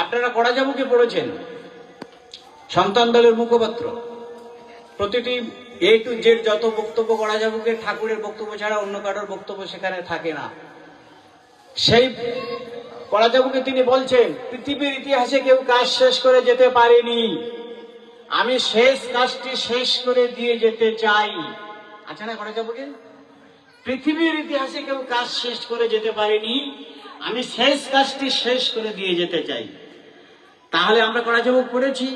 আপনারা কড়াজাবুকে পড়েছেন, সন্তান দলের মুখপাত্র। প্রতিটি এ টু জেড যত বক্তব্য কড়াজাবুকে, ঠাকুরের বক্তব্য ছাড়া অন্য কারোর বক্তব্য সেখানে থাকে না। সেই কড়াজাবুকে তিনি বলছেন, পৃথিবীর ইতিহাসে কেউ কাজ শেষ করে যেতে পারেনি, আমি শেষ কাজটি শেষ করে দিয়ে যেতে চাই। আচ্ছা না কড়াজাবুকে? পৃথিবীর ইতিহাসে কেউ কাজ শেষ করে যেতে পারেনি, আমি শেষ কাজটি শেষ করে দিয়ে যেতে চাই। তাহলে আমরা কড়াজাবুক পড়েছি,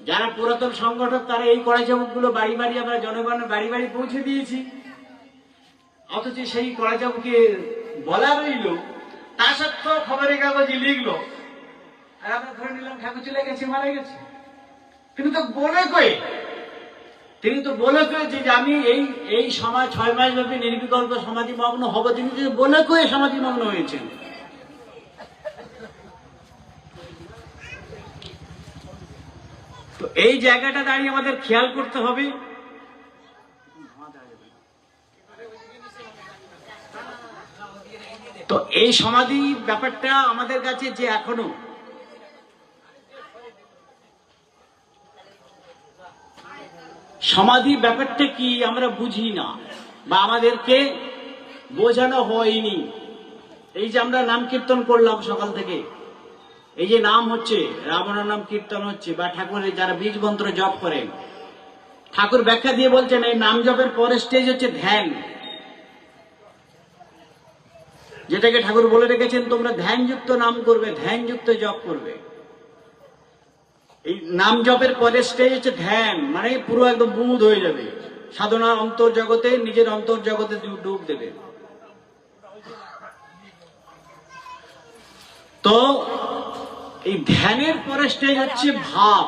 যারা পুরাতন সংগঠক তারা এই কড়াজাবুকগুলো বাড়ি বাড়ি আমরা জনগণের বাড়ি বাড়ি পৌঁছে দিয়েছি। অথচ সেই কড়াজাবুকে বলা রইল, তা সত্ত্বেও খবরের কাগজে লিখলো, আর আমরা ধরে নিলাম ঠাকুর চলে গেছে, মারা গেছে। তিনি তো বলে কয়ে যে আমি এই সময় 6 মাস ব্যাপী নির্বিকল্প সমাধিমগ্ন হব, তিনি বলে কয়ে সমাধিমগ্ন হয়েছেন। তো এই জায়গাটা দাঁড়িয়ে আমাদের খেয়াল করতে হবে। তো এই সমাধি ব্যাপারটা আমাদের কাছে যে এখনো সমাধি ব্যাপারটা কি আমরা বুঝি না, বা আমাদেরকে বোঝানো হয়নি। এই যে আমরা নাম কীর্তন করলাম সকাল থেকে, এই যে নাম হচ্ছে, রাবণের নাম কীর্তন হচ্ছে, বা ঠাকুরের যারা বীজ মন্ত্র জপ করেন, ঠাকুর ব্যাখ্যা দিয়ে বলছেন এই নাম জপের পরের স্টেজ হচ্ছে ধ্যান, যেটাকে ঠাকুর বলে রেখেছেন তোমরা ধ্যানযুক্ত নাম করবে, ধ্যানযুক্ত জপ করবে। এই নাম জপের পরের স্টেজ হচ্ছে ধ্যান, মানে পুরো একদম বুঁদ হয়ে যাবে, সাধনা অন্তর্জগতে, নিজের অন্তর্জগতে ডুব দেবে। তো এই ধ্যানের পরের স্টেজ হচ্ছে ভাব।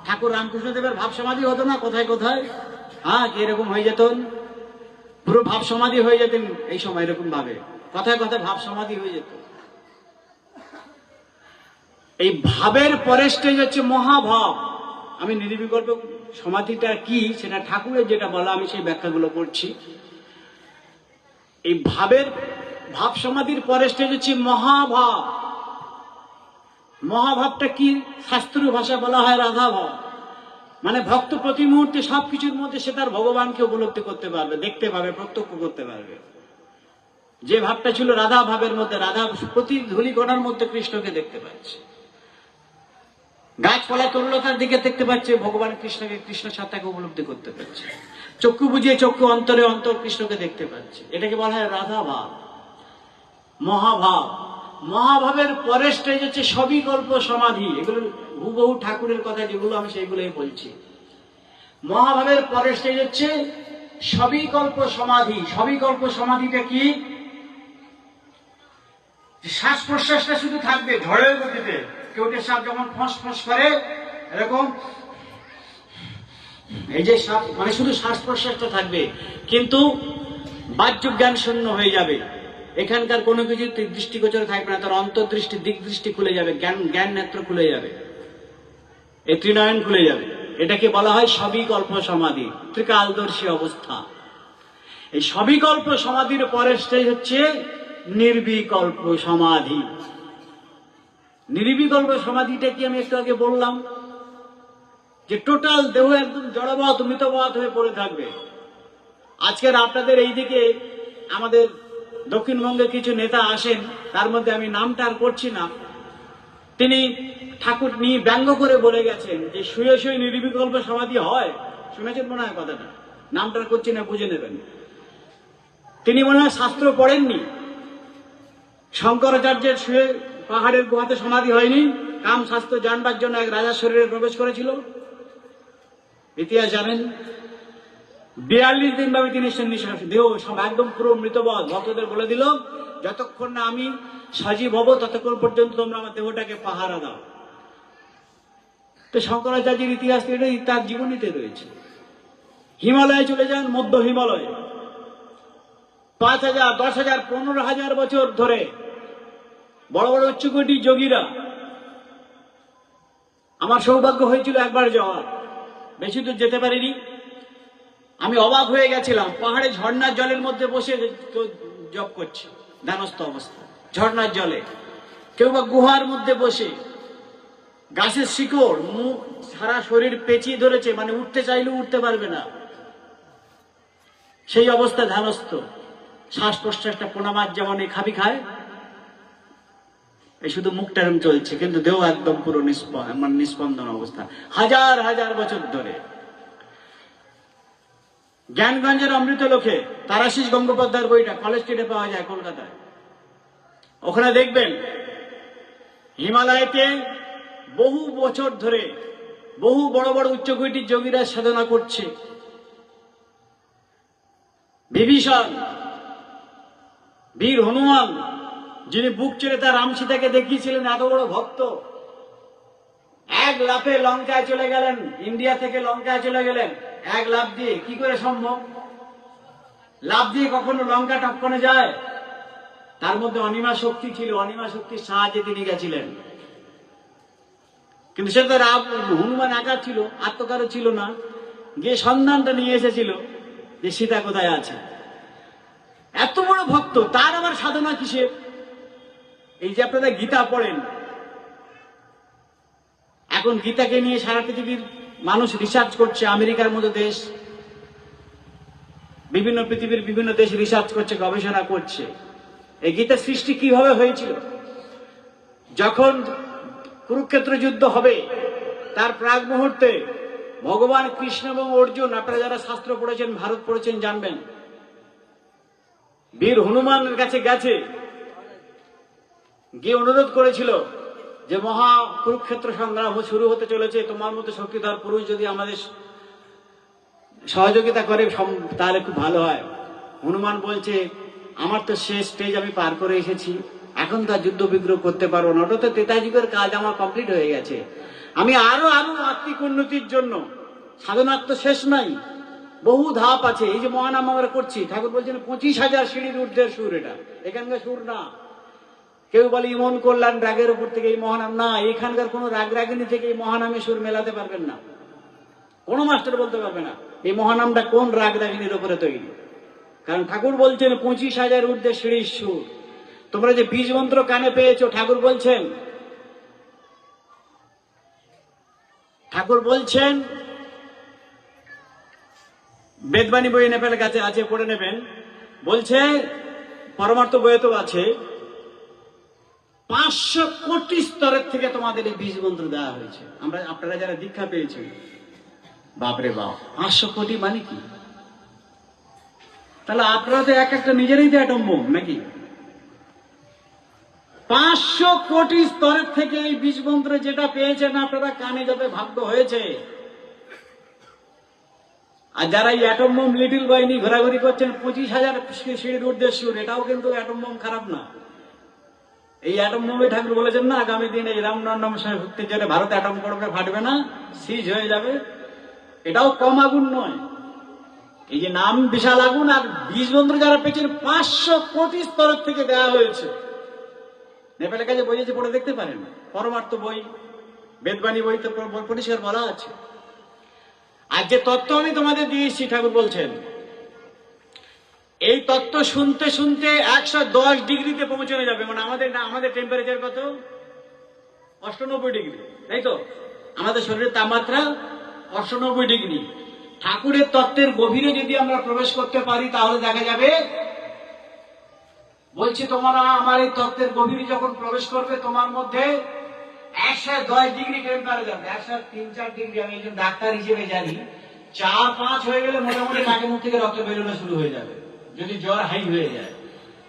ঠাকুর রামকৃষ্ণদেবের ভাব সমাধি হতো না কোথায় কোথায়, হ্যাঁ এরকম হয়ে যেত, পুরো ভাব সমাধি হয়ে যেতেন এই সময়, এরকম ভাবে কথায় কথায় ভাব সমাধি হয়ে যেত। এই ভাবের পরের স্টেজ হচ্ছে মহাভাব। আমি নির্বিকল্প সমাধিটা কি সেটা ঠাকুরের যেটা বলা, আমি সেই ব্যাখ্যাগুলো করছি। এই ভাব সমাধির পরের স্টেজ হচ্ছে মহাভাব। মহাভাবটা কি? শাস্ত্রীয় ভাষা বলা হয় রাধা ভাব। মানে ভক্ত প্রতি মুহূর্তে সবকিছুর মধ্যে সে তার ভগবানকে উপলব্ধি করতে পারবে, দেখতে পাবে, প্রত্যক্ষ করতে পারবে। যে ভাবটা ছিল রাধা ভাবের মধ্যে, রাধা প্রতি ধূলিকণার মধ্যে কৃষ্ণকে দেখতে পাচ্ছে, গাছপালা তরুলতার দিকে দেখতে পাচ্ছে ভগবান কৃষ্ণকে, কৃষ্ণ সত্তাকে উপলব্ধি করতে পারছে, চক্ষু বুঝিয়ে চক্ষু অন্তরে অন্তর কৃষ্ণকে দেখতে পাচ্ছে। এটাকে বলা হয় রাধা ভাব, মহাভাব। মহাভাবের পরের স্টেজ হচ্ছে সবিকল্প সমাধি। এগুলো হুবহু ঠাকুরের কথা যেগুলো, আমি সেইগুলোই বলছি। মহাভাবের পরের স্টেজ হচ্ছে সবিকল্প সমাধি। সবিকল্প সমাধিটা কি? শ্বাস প্রশ্বাসটা শুধু থাকবে ঝড়ের গতিতে, কেউটে সাপ যেমন ফস ফস করে এরকম, এই যে সাপ মানে শুধু শ্বাস প্রশ্বাসটা থাকবে, কিন্তু বাহ্য জ্ঞান শূন্য হয়ে যাবে। এখানকার কোনো কিছু দৃষ্টিগোচর থাকবে না, তার অন্তর্দৃষ্টি, দিক দৃষ্টি খুলে যাবে, জ্ঞান নেত্র খুলে যাবে, এই ত্রিনয়ন খুলে যাবে। এটাকে বলা হয় সবিকল্প সমাধি, ত্রিকালদর্শী অবস্থা। এই সবিকল্প সমাধির পরের স্টেজ হচ্ছে নির্বিকল্প সমাধি। নির্বিকল্প সমাধিটা কি? আমি একটু আগে বললাম যে টোটাল দেহ একদম জড়বৎ মৃতবৎ হয়ে পড়ে থাকবে। আজকের আপনাদের এইদিকে আমাদের দক্ষিণবঙ্গের কিছু নেতা আসেন, তার মধ্যে আমি নামটা আর করছি না, তিনি ঠাকুর নিয়ে ব্যঙ্গ করে বলে গেছেন যে শুয়ে শুয়ে নির্বিকল্প সমাধি হয়। শুনেছেন মনে হয় কথাটা, নামটা করছি না, বুঝে নেবেন। তিনি মনে হয় শাস্ত্র পড়েননি। শঙ্করাচার্যের শুয়ে পাহাড়ের গুহাতে সমাধি হয়নি, কাম স্বাস্থ্য জানবার জন্য এক রাজার শরীরে প্রবেশ করেছিল, ইতিহাস জানেন। 42 দিন ভাবে তিনি দেহ একদম পুরো মৃতবৎ। ভক্তদের বলে দিল যতক্ষণ না আমি সজীব হব ততক্ষণ পর্যন্ত তোমরা আমার দেহটাকে পাহারা দাও। তো শঙ্করাচার্যের ইতিহাস তার জীবনীতে রয়েছে। হিমালয়ে চলে যান, মধ্য হিমালয়ে 5000, 10,000, 15,000 বছর ধরে বড় বড় উচ্চকোটি যোগীরা, আমার সৌভাগ্য হয়েছিল একবার যাওয়ার, বেশি দূর যেতে পারিনি। আমি অবাক হয়ে গেছিলাম, পাহাড়ে ঝর্ণার জলের মধ্যে বসে জপ করছে ধ্যানস্থ অবস্থা, ঝর্ণার জলে, কেউ বা গুহার মধ্যে বসে, গাছের শিকড়, মুখ, সারা শরীর পেঁচিয়ে ধরেছে, মানে উঠতে চাইলেও উঠতে পারবে না, সেই অবস্থা ধ্যানস্থ। শ্বাস প্রশ্বাসটা পোনামাছ যেমন এই খাবি খায়, এই শুধু মুখটা এরম চলছে, কিন্তু দেহ একদম পুরো নিস্পন্দন অবস্থা, হাজার হাজার বছর ধরে। জ্ঞানগঞ্জের অমৃত লোকে তারাশিস গঙ্গোপাধ্যায়ের বইটা কলেজ স্ট্রিটে পাওয়া যায় কলকাতায়। ওখানে দেখবেন হিমালয়তে বহু বছর ধরে বহু বড় বড় উচ্চকোটির যোগীরা সাধনা করছে। বিভীষণ, বীর হনুমান, যিনি বুক ছেড়ে তার রাম সীতাকে দেখিয়েছিলেন, এত বড় ভক্ত, এক লাফে লঙ্কায় চলে গেলেন, ইন্ডিয়া থেকে লঙ্কায় চলে গেলেন এক লাফ দিয়ে। কি করে সম্ভব? লাফ দিয়ে কখনো লঙ্কা টপকানো যায়? তার মধ্যে অনিমা শক্তি ছিল, অনিমা শক্তির সাহায্যে তিনি গেছিলেন। কিন্তু সেটা হনুমান একা ছিল, আত্মকারও ছিল না, গিয়ে সন্ধানটা নিয়ে এসেছিল যে সীতা কোথায় আছে। এত বড় ভক্ত, তার আবার সাধনা কিসের? এই যে আপনারা গীতা পড়েন, এখন গীতাকে নিয়ে সারা পৃথিবীর মানুষ রিসার্চ করছে। আমেরিকার মতো দেশ, বিভিন্ন পৃথিবীর বিভিন্ন দেশ রিসার্চ করছে, গবেষণা করছে এই গীতার সৃষ্টি কিভাবে হয়েছিল। যখন কুরুক্ষেত্র যুদ্ধ হবে তার প্রাক মুহূর্তে ভগবান কৃষ্ণ এবং অর্জুন, আপনারা যারা শাস্ত্র পড়েছেন, ভারত পড়েছেন, জানবেন, বীর হনুমানের কাছে গেছে, গিয়ে অনুরোধ করেছিল যে মহা কুরুক্ষেত্র সংগ্রাম শুরু হতে চলেছে, তোমার মতো শক্তিধর পুরুষ যদি আমাদের সহযোগিতা করে তাহলে খুব ভালো হয়। হনুমান বলছে, আমার তো শেষ স্টেজ আমি পার করে এসেছি, এখন তো যুদ্ধ বিগ্রহ করতে পারবো না, ওটা তো ত্রেতা যুগের কাজ আমার কমপ্লিট হয়ে গেছে। আমি আরো আত্মিক উন্নতির জন্য, সাধনার তো শেষ নাই, বহু ধাপ আছে। এই যে মহানাম আমরা করছি, ঠাকুর বলছেন 25,000 সিঁড়ির ঊর্ধ্বের সুর, এটা এখানকার সুর না। কেউ বলে ইমন কল্যাণ রাগের উপর থেকে এই মহানাম, না, এখানকার কোন রাগ রাগিনী থেকে এই মহানামে সুর মেলাতে পারবেন না, কোন মাস্টার বলতে পারবে না এই মহানামটা কোন রাগ রাগিনীর উপরে তৈরি। কারণ ঠাকুর বলছেন 25,000 ঊর্ধ্বে সিঁড়ির সুর। তোমরা যে বীজ মন্ত্র কানে পেয়েছো, ঠাকুর বলছেন বেদবাণী বই নেপালের কাছে আছে, পড়ে নেবেন। বলছে পরমার্থ বইয়ে তো আছে, 500 কোটি স্তরের থেকে তোমাদের এই বীজ মন্ত্র দেওয়া হয়েছে। আপনারা যারা দীক্ষা পেয়েছেন, বাপরে বাপ, 500 কোটি মানে কি? তাহলে আপনারা তো এক একটা নিজেরই তো অ্যাটম বোম নাকি? 500 কোটি স্তরের থেকে এই বীজ মন্ত্র যেটা পেয়েছেন আপনারা কানে যাতে ভাগ্য হয়েছে। আর যারা এই অ্যাটম বোম লিটল বাহিনী ঘোরাঘুরি করছেন 25,000 সিঁড়ির ঊর্ধ্বে সুর, এটাও কিন্তু অ্যাটম বোম খারাপ না। এই অ্যাটম বোমে ঠাকুর বলেছেন না, আগামী দিনে এই রামনন্ডম ভক্তির জন্য ভারত অ্যাটম বোমে ফাটবে না, সিজ হয়ে যাবে। এটাও কম আগুন নয়। এই যে নাম বিশাল আগুন, আর বীজ মন্ত্র যারা পেয়েছেন 500 কোটি স্তরের থেকে দেওয়া হয়েছে। নেপালের কাছে বই আছে, পড়ে দেখতে পারেন, পরমার্থ বই, বেদবাণী বই তো পরিষ্কার বলা আছে। আর যে তত্ত্ব আমি তোমাদের দিয়েছি, ঠাকুর বলছেন এই তত্ত্ব শুনতে শুনতে 110 ডিগ্রিতে পৌঁছানো যাবে। মানে আমাদের টেম্পারেচার কত? 98 ডিগ্রি, তাই তো? আমাদের শরীরের তাপমাত্রা 98 ডিগ্রি। ঠাকুরের তত্ত্বের গভীরে যদি আমরা প্রবেশ করতে পারি, তাহলে দেখা যাবে, বলছি তোমরা আমার এই তত্ত্বের গভীরে যখন প্রবেশ করবে, তোমার মধ্যে 110 ডিগ্রি টেম্পারেচার, 103-4 ডিগ্রি, আমি একজন ডাক্তার হিসেবে জানি, 4-5 হয়ে গেলে মোটামুটি নাকে মুখ থেকে রক্ত বেরোনো শুরু হয়ে যাবে, যদি জ্বর হাই হয়ে যায়।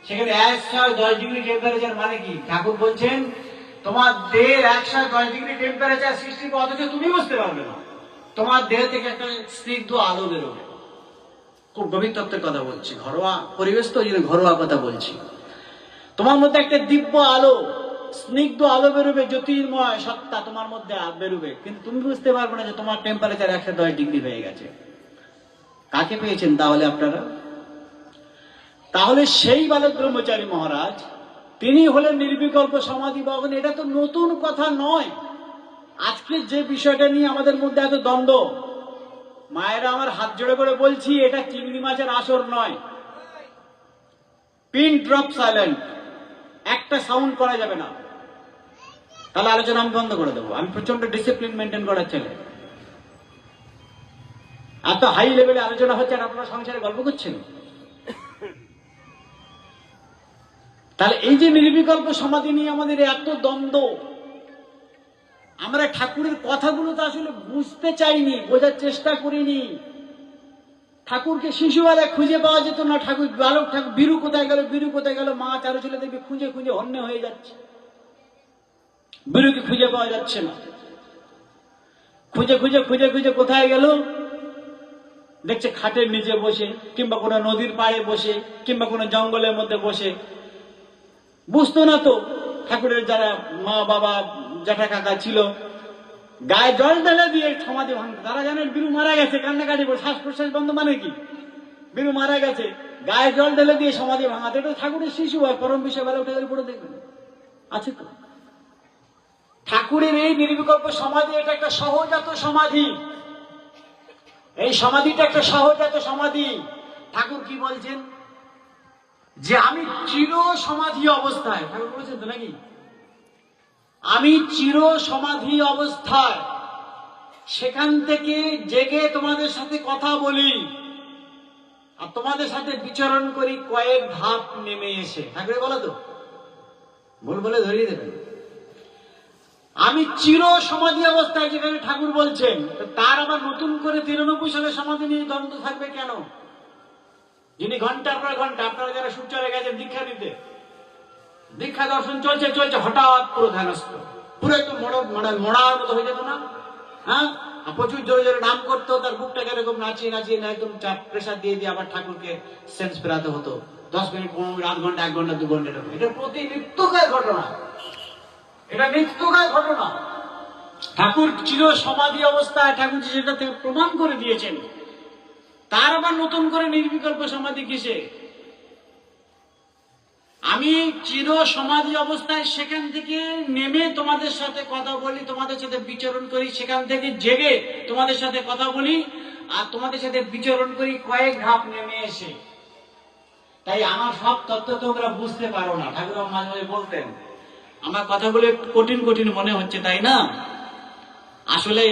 সেখানে 110 ডিগ্রি টেম্পারেচার মানে কি? ঠাকুর বলছেন তোমার দেহের 110 ডিগ্রি টেম্পারেচার সৃষ্টি, অথচ তুমি বুঝতে পারবে না। তোমার দেহ থেকে একটা স্নিগ্ধ আলো বেরোবে। খুব গভীর তত্ত্বের কথা বলছি, ঘরোয়া পরিবেশ তো, ঘরোয়া কথা বলছি। তোমার মধ্যে একটা দিব্য আলো, স্নিগ্ধ আলো বেরোবে, জ্যোতির্ময় সত্তা তোমার মধ্যে বেরোবে, কিন্তু তুমি বুঝতে পারবে না যে তোমার টেম্পারেচার 110 ডিগ্রি হয়ে গেছে। কাকে পেয়েছেন তাহলে আপনারা? তাহলে সেই বালক ব্রহ্মচারী মহারাজ, তিনি হলেন নির্বিকল্প সমাধি ভগবান। এটা তো নতুন কথা নয়। আজকে যে বিষয়টা নিয়ে আমাদের মধ্যে এত দ্বন্দ্ব, মায়েরা আমার হাত জোড়ে করে বলছি, এটা চিংড়ি মাছের আসর নয়। পিন ড্রপ সাইলেন্ট, একটা সাউন্ড করা যাবে না। তাহলে আলোচনা আমি বন্ধ করে দেবো। আমি প্রচন্ড ডিসিপ্লিন মেনটেন করার ছেলে। এত হাই লেভেলে আলোচনা হচ্ছে আর আপনারা সংসারে গল্প করছেন। তাহলে এই যে নির্বিকল্প সমাধি নিয়ে আমাদের এত দ্বন্দ্ব, আমরা ঠাকুরের কথাগুলো তো আসলে বুঝতে চাইনি, বোঝার চেষ্টা করিনি। ঠাকুরকে শিশুবেলায় খুঁজে পাওয়া যেত না। ঠাকুর বালক ঠাকুর বীরু কোথায় গেল, বীরু কোথায় গেল, মা চারু ছেলে দেখবে খুঁজে খুঁজে হন্য হয়ে যাচ্ছে। বীরুকে খুঁজে পাওয়া যাচ্ছে না। খুঁজে খুঁজে খুঁজে খুঁজে কোথায় গেল, দেখছে খাটের নিচে বসে, কিংবা কোনো নদীর পাড়ে বসে, কিংবা কোনো জঙ্গলের মধ্যে বসে। বুঝতো না তো ঠাকুরের যারা মা বাবা জ্যাঠা কাকা ছিল, গায়ে জল ঢেলে দিয়ে সমাধি ভাঙতো। তারা জানেন বীরু মারা গেছে, কান্নাকাটি করে, শ্বাস প্রশ্বাস বন্ধ, মানে কি বীরু মারা গেছে, গায়ে জল ঢেলে দিয়ে সমাধি ভাঙাতে। এটা ঠাকুরের শিশু হয়, পরম বিষয় বেলা উঠে গেলে পড়ে দেখবেন আছে তো। ঠাকুরের এই নির্বিকল্প সমাধি, এটা একটা সহজাত সমাধি। এই সমাধিটা একটা সহজাত সমাধি। ঠাকুর কি বলছেন যে আমি চির সমাধি অবস্থায়, ঠাকুর বলছেন তো নাকি, আমি চির সমাধি অবস্থায় সেখান থেকে জেগে তোমাদের সাথে কথা বলি আর তোমাদের সাথে বিচরণ করি কয়েক ধাপ নেমে এসে। ঠাকুর বলো তো, ভুল বলে ধরিয়ে দেবেন। আমি চির সমাধি অবস্থায় যেখানে ঠাকুর বলছেন, তার আবার নতুন করে 93 সালে সমাধি নিয়ে দ্বন্দ্ব থাকবে কেন? যিনি ঘন্টার পর ঘন্টা, আপনারা যারা সূর্যরে গেছেন দীক্ষা নিতে, দীক্ষা দর্শন চলছে চলছে, হঠাৎ পুরো ধ্যানস্থ, পুরো একদম মোড়ার মতো হয়ে যেত না? হ্যাঁ, প্রচুর জোরে জোরে নাম করতো, তার বুকটাকে এরকম নাচিয়ে নাচিয়ে একদম চাপ প্রেশার দিয়ে দিয়ে আবার ঠাকুরকে সেন্স ফেরাতে হতো। 10 মিনিট, 15 মিনিট, 8 ঘন্টা, 1 ঘন্টা, 2 ঘন্টা। এটা প্রতি নিত্যকার ঘটনা, এটা নিত্যকার ঘটনা। ঠাকুর চির সমাধি অবস্থায়, ঠাকুর যেটা প্রমাণ করে দিয়েছেন, তার আবার নতুন করে নির্বিকল্প সমাধি কিসে? আমি চির সমাধি অবস্থায় সেখান থেকে নেমে তোমাদের সাথে কথা বলি, তোমাদের সাথে বিচরণ করি, সেখান থেকে জেগে তোমাদের সাথে কথা বলি আর তোমাদের সাথে বিচরণ করি কয়েক ধাপ নেমে এসে। তাই আমার সব তত্ত্ব তোমরা বুঝতে পারো না। ঠাকুর মাঝে মাঝে বলতেন, আমার কথাগুলো কঠিন কঠিন মনে হচ্ছে তাই না? আসলে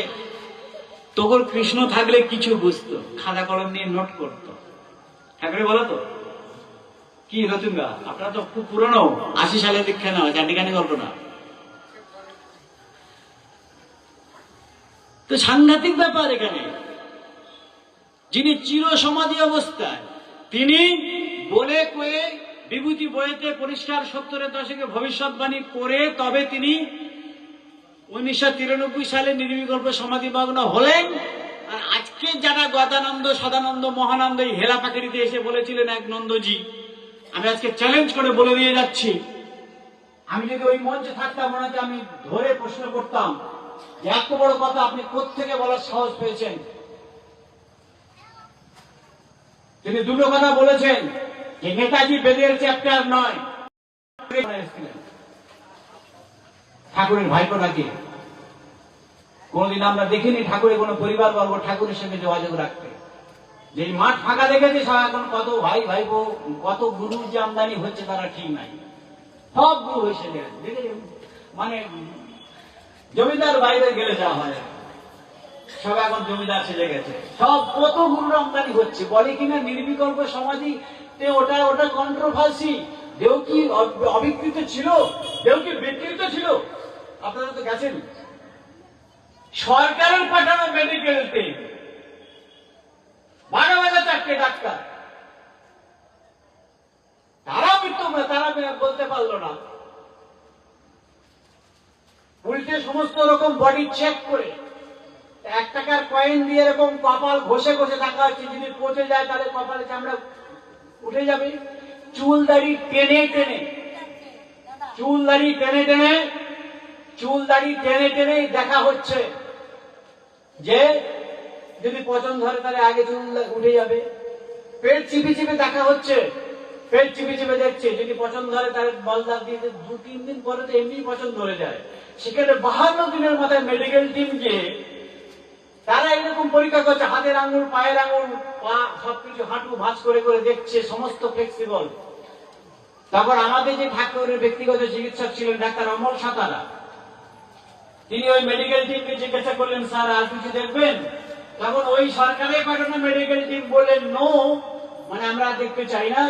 তোর কৃষ্ণ থাকলে কিছু বুঝতো, খাতা কলম নিয়ে নোট করতো। ঠাকুরে বলো তো কি রতুঙ্গা, আপনারা তো খুব পুরনো, 80 সালে দীক্ষা নেওয়া, চাটিখানি গল্প না। তো সাংঘাতিক ব্যাপার এখানে। যিনি চির সমাধি অবস্থায়, তিনি বলে কয়ে বিভূতি বইতে পরিষ্কার 70-এর দশকে ভবিষ্যৎবাণী করে তবে তিনি 1993 সালে নির্বিকল্প সমাধিমগ্ন হলেন। আর আজকে যারা গদানন্দ, সদানন্দ, মহানন্দ এই হেলা পাখিরিতে এসে বলেছিলেন এক নন্দজি, আমি আজকে চ্যালেঞ্জ করে বলে দিয়ে যাচ্ছি, আমি যদি ওই মঞ্চে থাকতাম, ওনাকে আমি ধরে প্রশ্ন করতাম যে এত বড় কথা আপনি কোত্থেকে বলার সাহস পেয়েছেন? তিনি দুটো কথা বলেছেন, যে নেতাজি বেদের চ্যাপ্টার নয়, ঠাকুরের ভাইপোটাকে কোনদিন আমরা দেখিনি ঠাকুরের কোন পরিবার বর্গ ঠাকুরের সঙ্গে যোগাযোগ রাখতে। যে মাঠ ফাঁকা দেখেছে, সব এখন কত ভাই ভাইপো, কত গুরু যে আমদানি হচ্ছে তারা ঠিক নাই, সব গুরু হয়েছে। মানে জমিদার বাইরে গেলে যা হয়, সব এখন জমিদার সেজে গেছে, সব কত গুরুর আমদানি হচ্ছে। বলে কিনা নির্বিকল্প সমাধি, ওটা ওটা কন্ট্রোভার্সি। দেও কি অবিকৃত ছিল, দেও কি বিকৃত ছিল? আপনারা তো গেছেন সরকারের পাঠানো মেডিকেলতে, বাঘা বাঘা 4টে ডাক্তার, তারা মৃত্যু, তারা বলতে পারলো না। উল্টে সমস্ত রকম বডি চেক করে 1 টাকার কয়েন দিয়ে এরকম কপাল ঘষে ঘষে দেখা হচ্ছে, যদি পচে যায় তাহলে কপালে চামড়া উঠে যাবে। চুল দাড়ি টেনে টেনে, চুল দাড়ি টেনে টেনে, চুল দাড়ি টেনে টেনে দেখা হচ্ছে যে যদি পচন ধরে তাহলে আগে চুল উঠে যাবে। পেট চিপে চিপে দেখা হচ্ছে, পেট চিপে চিপে দেখছে, যদি পচন ধরে তাহলে বলদার দিয়ে 2-3 দিন পরে তো এমনি পচন ধরে যায়। সেখানে 52 দিনের মাথায় মেডিকেল টিম গিয়ে তারা এরকম পরীক্ষা করছে, হাতের আঙুল, পায়ের আঙুল, পা, সবকিছু হাঁটু ভাঁজ করে করে দেখছে, সমস্ত ফ্লেক্সিবল। তারপর আমাদের যে ঠাকুরের ব্যক্তিগত চিকিৎসক ছিলেন ডাক্তার অমল সাঁতারা, তিনি ওই মেডিকেল টিমকে জিজ্ঞাসা করলেন, স্যার আর কিছু দেখবেন? তখন ওই সরকারের পাঠানো মেডিকেল টিম বললেন, নো, মানে আমরা দেখতে চাই না,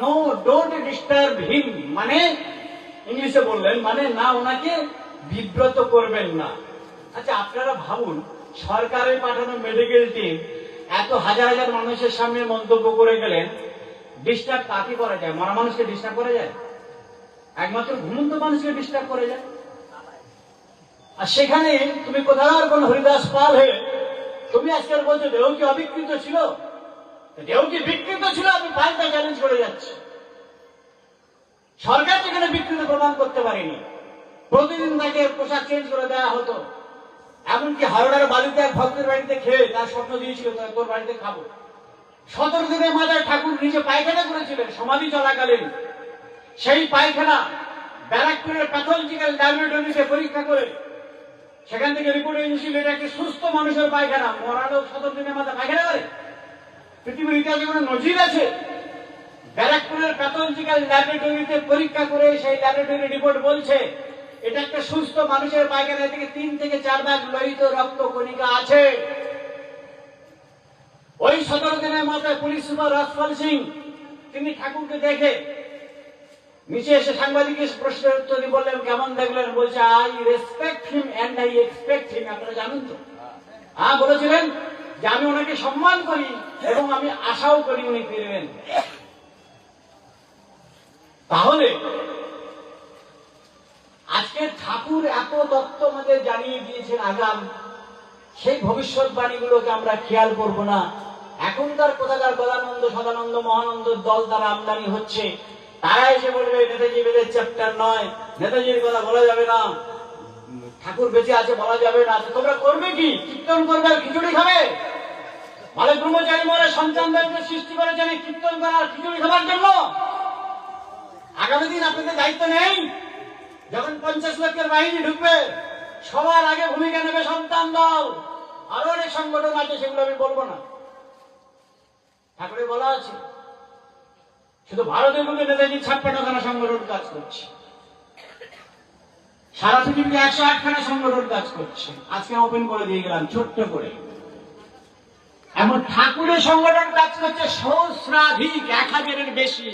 নো, ডোন্ট ডিস্টার্ব হিম, মানে ইংলিশে বললেন, মানে না, ওনাকে বিব্রত করবেন না। আচ্ছা, আপনারা ভাবুন, সরকারের পাঠানো মেডিকেল টিম এত হাজার হাজার মানুষের সামনে মন্তব্য করে গেলেন, ডিস্টার্ব কাকে করা যায়? মরা মানুষকে ডিস্টার্ব করা যায়? একমাত্র ঘুমন্ত মানুষকে ডিস্টার্ব করা যায়। আর সেখানে তুমি কোথাকার কোন হরিদাস পাল হয়ে তুমি আজকাল বলছো দেহ কি অবিকৃত ছিল? দেহ কি বিকৃত ছিল? আমি পাল্টা চ্যালেঞ্জ করে যাচ্ছি। সরকার যেখানে বিকৃত প্রমাণ করতে পারেনি, প্রতিদিন তাকে পোশাক চেঞ্জ করে দেওয়া হতো। এমনকি হাওড়ার বাড়িতে এক ভক্তের বাড়িতে খেয়ে তার স্বপ্ন দিয়েছিল তোর বাড়িতে খাবো। 17 দিনের মাথায় ঠাকুর নিজে পায়খানা করেছিলেন সমাধি চলাকালীন। সেই পায়খানা ব্যারাকপুরের প্যাথোলজিক্যাল ল্যাবরেটরিতে পরীক্ষা করে সেখান থেকে রিপোর্ট এসেছিল এটা একটি সুস্থ মানুষের পায়খানা। মরা লোক 17 দিনের মাথায় পায়খানা করে? পৃথিবীর ইতিহাসে কোনো নজির আছে? ব্যারাকপুরের প্যাথোলজিক্যাল ল্যাবরেটরিতে পরীক্ষা করে সেই ল্যাবরেটরি রিপোর্ট বলছে এটা একটা সুস্থ মানুষের পায়খানা থেকে 3 থেকে 4 ভাগ লোহিত রক্ত কণিকা আছে। ওই 17 দিনের মাথায় পুলিশ সুপার রাজপাল সিং তিনি ঠাকুরকে দেখে নিচে এসে সাংবাদিকের প্রশ্নের উত্তর দিয়ে বললেন, কেমন দেখলেন? বলছে, I respect him and I expect him. আপনারা জানেন তো? হ্যাঁ, বলেছিলেন যে আমি ওনাকে সম্মান করি এবং আমি আশাও করি উনি ফিরবেন। তাহলে আজকে ঠাকুর এত তত্ত্ব আমাদের জানিয়ে দিয়েছেন আগাম, সেই ভবিষ্যৎবাণীগুলোকে আমরা খেয়াল করব না। এখনকার কোথাকার গদানন্দ, সদানন্দ, মহানন্দ দল দ্বারা আমদানি হচ্ছে, তারা এসে বলবে নেতাজি বেদের চ্যাপ্টার নয়, নেতাজির কথা বলা যাবে না, ঠাকুর বেঁচে আছে বলা যাবে না। তোমরা করবে কি? কীর্তন করবে আর খিচুড়ি খাবে? মানে ব্রহ্মচারী মরে সন্তানদেরকে সৃষ্টি করেছেন কীর্তন করার খিচুড়ি খাবার জন্য। আগামী দিন আপনাদের দায়িত্ব নেই? যখন 50 লক্ষের বাহিনী ঢুকবে, সবার আগে ভূমিকা নেবে সন্তান দল। আরো অনেক সংগঠন আছে, সেগুলো আমি বলবো না, ঠাকুরে বলা আছে। শুধু ভারতের মধ্যে নেতাজি 56খানা সংগঠন কাজ করছে, সারা পৃথিবীতে 108খানা সংগঠন কাজ করছে। আজকে ওপেন করে দিয়ে গেলাম ছোট্ট করে। এমন ঠাকুরের সংগঠন কাজ করছে সহস্রাধিক, 1000-এর বেশি।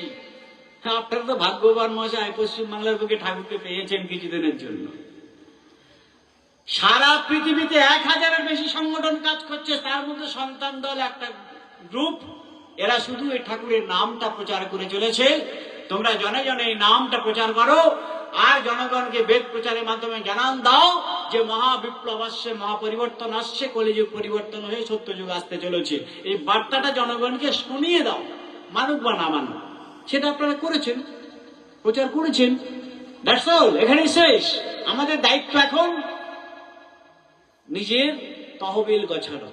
আপনারা তো ভাগ্যবান মশাই, পশ্চিমবাংলার বুকে ঠাকুরকে পেয়েছেন কিছুদিনের জন্য। সারা পৃথিবীতে 1000-এর বেশি সংগঠন কাজ করছে, তার মধ্যে সন্তান দল একটা গ্রুপ। এরা শুধু এই ঠাকুরের নামটা প্রচার করে চলেছে। তোমরা জনে জনে এই নামটা প্রচার করো আর জনগণকে বেদ প্রচারের মাধ্যমে জানান দাও যে মহাবিপ্লব আসছে, মহাপরিবর্তন আসছে, কলিযুগ পরিবর্তন হয়ে সত্যযুগ আসতে চলেছে। এই বার্তাটা জনগণকে শুনিয়ে দাও, মানুক বা না মানুক। সেটা আপনারা করেছেন, প্রচার করেছেন। দ্যাটস অল, এখানেই শেষ। আমাদের দায়িত্ব এখন নিজের তহবিল গোছানো।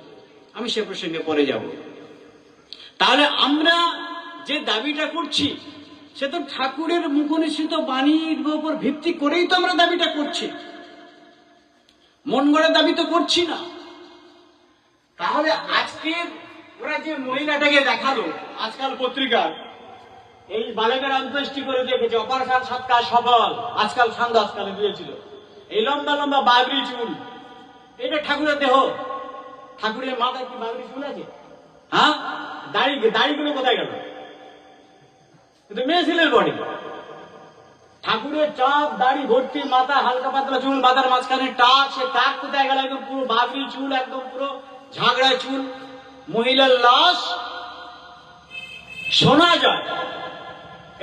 আমি সে প্রসঙ্গে পরে যাব। তাহলে আমরা যে দাবিটা করছি সে তো ঠাকুরের মুখনিসৃত বাণীর উপর ভিত্তি করেই তো আমরা দাবিটা করছি, মন গড়া দাবি তো করছি না। তাহলে আজকে ওরা যে মহিলাটাকে দেখালো আজকাল পত্রিকার, এই বালেকের অন্ত্যেষ্টি করে দেখেছে, অপারেশন সৎকার সফল, আজকাল সন্ধ্যাকালে দিয়েছিল। এই লম্বা লম্বা বাবরি চুল, এটা ঠাকুরের দেহ? ঠাকুরের মাথায় কি বাবরি চুল আছে? হ্যাঁ, দাড়িগুলো কোথায় গেল? কিন্তু মেয়ে ছেলের বডি। ঠাকুরের চাপ, দাড়ি ভর্তি, মাথা হালকা পাতলা চুল, মাথার মাঝখানে টাক, সে টাক কোথায় গেল? একদম পুরো বাবরি চুল, একদম পুরো ঝাগড়া চুল। মহিলার লাশ শোনা যায়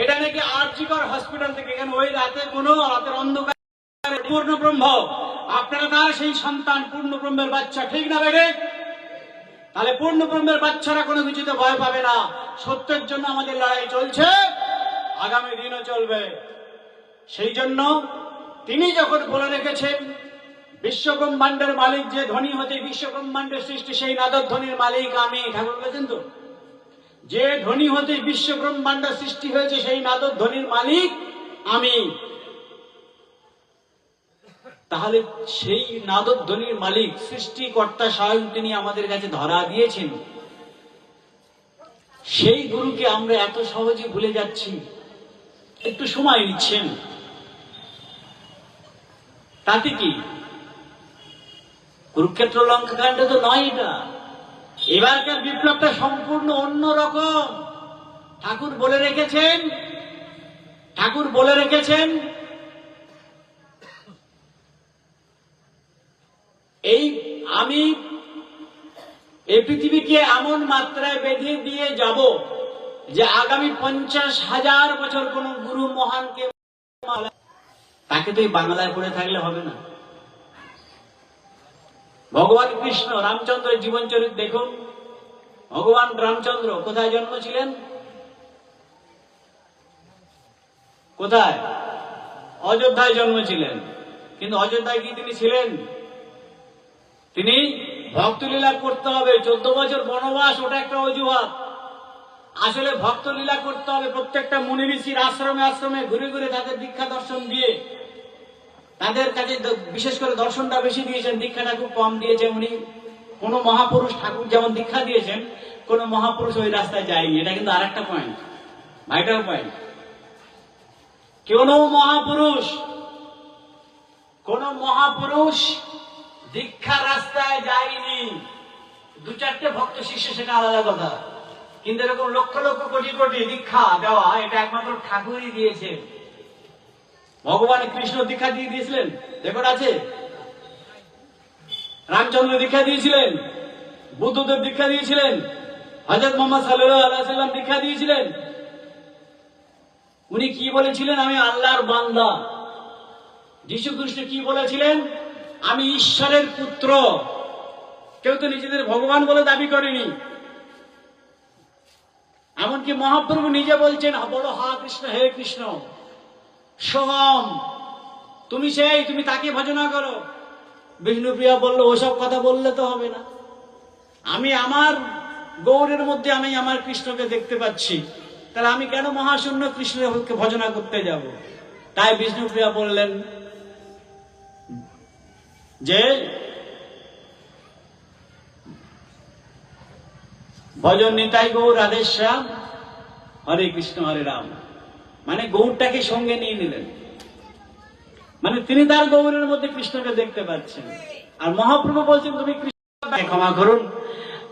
এটা নাকি আরজিকর হসপিটাল থেকে। এখানে ওই রাতে কোনো রাতের অন্ধকার পূর্ণ ব্রহ্ম, আপনারা তার সেই সন্তান পূর্ণ ব্রহ্মের বাচ্চা, ঠিক না বেড়ে? তাহলে পূর্ণ ব্রহ্মের বাচ্চারা কোনো কিছুতে ভয় পাবে না। সত্যের জন্য আমাদের লড়াই চলছে, আগামী দিনও চলবে। সেই জন্য তিনি যখন বলে রেখেছেন বিশ্বব্রহ্মাণ্ডের মালিক যে ধ্বনি হতে বিশ্বব্রহ্মাণ্ডের সৃষ্টি, সেই নাদর ধ্বনির মালিক আমি। ঠাকুর বলেছেন তো, যে ধ্বনি হতে বিশ্বব্রহ্মাণ্ড সৃষ্টি হয়েছে সেই নাদর ধ্বনির মালিক আমি। তাহলে সেই নাদর ধ্বনির মালিক, সৃষ্টিকর্তা স্বয়ং তিনি আমাদের কাছে ধরা দিয়েছেন। সেই গুরুকে আমরা এত সহজে ভুলে যাচ্ছি। একটু সময় নিচ্ছেন, তাতে কি কুরুক্ষেত্র লঙ্কাকাণ্ড তো নয় এটা। এবারকার বিপ্লবটা সম্পূর্ণ অন্য রকম। ঠাকুর বলে রেখেছেন আমি এই পৃথিবীকে এমন মাত্রায় বেঁধে দিয়ে যাব যে আগামী 50,000 বছর কোন গুরু মহানকে তাকে তো এই বাংলায় পড়ে থাকলে হবে না। ভগবান কৃষ্ণ রামচন্দ্রের জীবন চরিত্র দেখুন। ভগবান রামচন্দ্র কোথায় জন্মেছিলেন? কোথায়? অযোধ্যায় জন্মেছিলেন। কিন্তু অযোধ্যায় কি তিনি ছিলেন? তিনি ভক্তলীলা করতে হবে। 14 বছর বনবাস ওটা একটা অজুহাত। আসলে ভক্তলীলা করতে হবে। প্রত্যেকটা মুনি ঋষির আশ্রমে আশ্রমে ঘুরে ঘুরে তাদের দীক্ষা দর্শন দিয়ে, তাদের কাছে বিশেষ করে দর্শনটা বেশি দিয়েছেন, দীক্ষাটা খুব কম দিয়েছেন উনি। কোন মহাপুরুষ ঠাকুর যেমন দীক্ষা দিয়েছেন, কোন মহাপুরুষ ওই রাস্তায় যায়নি। এটা কিন্তু আরেকটা পয়েন্ট, ভাইটাল পয়েন্ট। কোন মহাপুরুষ দীক্ষা রাস্তায় যায়নি। 2-4টে ভক্ত শিষ্য সেটা আলাদা কথা, কিন্তু এরকম লক্ষ লক্ষ কোটি কোটি দীক্ষা দেওয়া এটা একমাত্র ঠাকুরই দিয়েছে। ভগবান কৃষ্ণ দীক্ষা দিয়েছিলেন, রেকর্ড আছে। রামচন্দ্র দীক্ষা দিয়েছিলেন, বুদ্ধদেব দীক্ষা দিয়েছিলেন, হযরত মুহাম্মদ সাল্লাল্লাহু আলাইহি ওয়াসাল্লাম দীক্ষা দিয়েছিলেন। উনি কি বলেছিলেন? আমি আল্লাহর বান্দা। যীশু খ্রিস্ট কি বলেছিলেন? আমি ঈশ্বরের পুত্র। কেউ তো নিজেদের ভগবান বলে দাবি করেনি। এমনকি মহাপ্রভু নিজে বলছেন, বলো হা কৃষ্ণ, হে কৃষ্ণ সোহম, তুমি সেই, তুমি তাকে ভজনা করো। বিষ্ণুপ্রিয়া বলল, ওসব কথা বললে তো হবে না। আমি আমার গৌরের মধ্যে আমি আমার কৃষ্ণকে দেখতে পাচ্ছি, তাহলে আমি কেন মহাশূন্য কৃষ্ণকে ভজনা করতে যাব? তাই বিষ্ণুপ্রিয়া বললেন যে ভজন নিতাই গৌর রাধেশ্যাম, হরে কৃষ্ণ হরে রাম। মানে গৌরটাকে সঙ্গে নিয়ে নিলেন, মানে তিনি তার গৌরের মধ্যে কৃষ্ণকে দেখতে পাচ্ছেন। আর মহাপ্রভু বলছেন, তুমি কৃষ্ণ ক্ষমা করুন,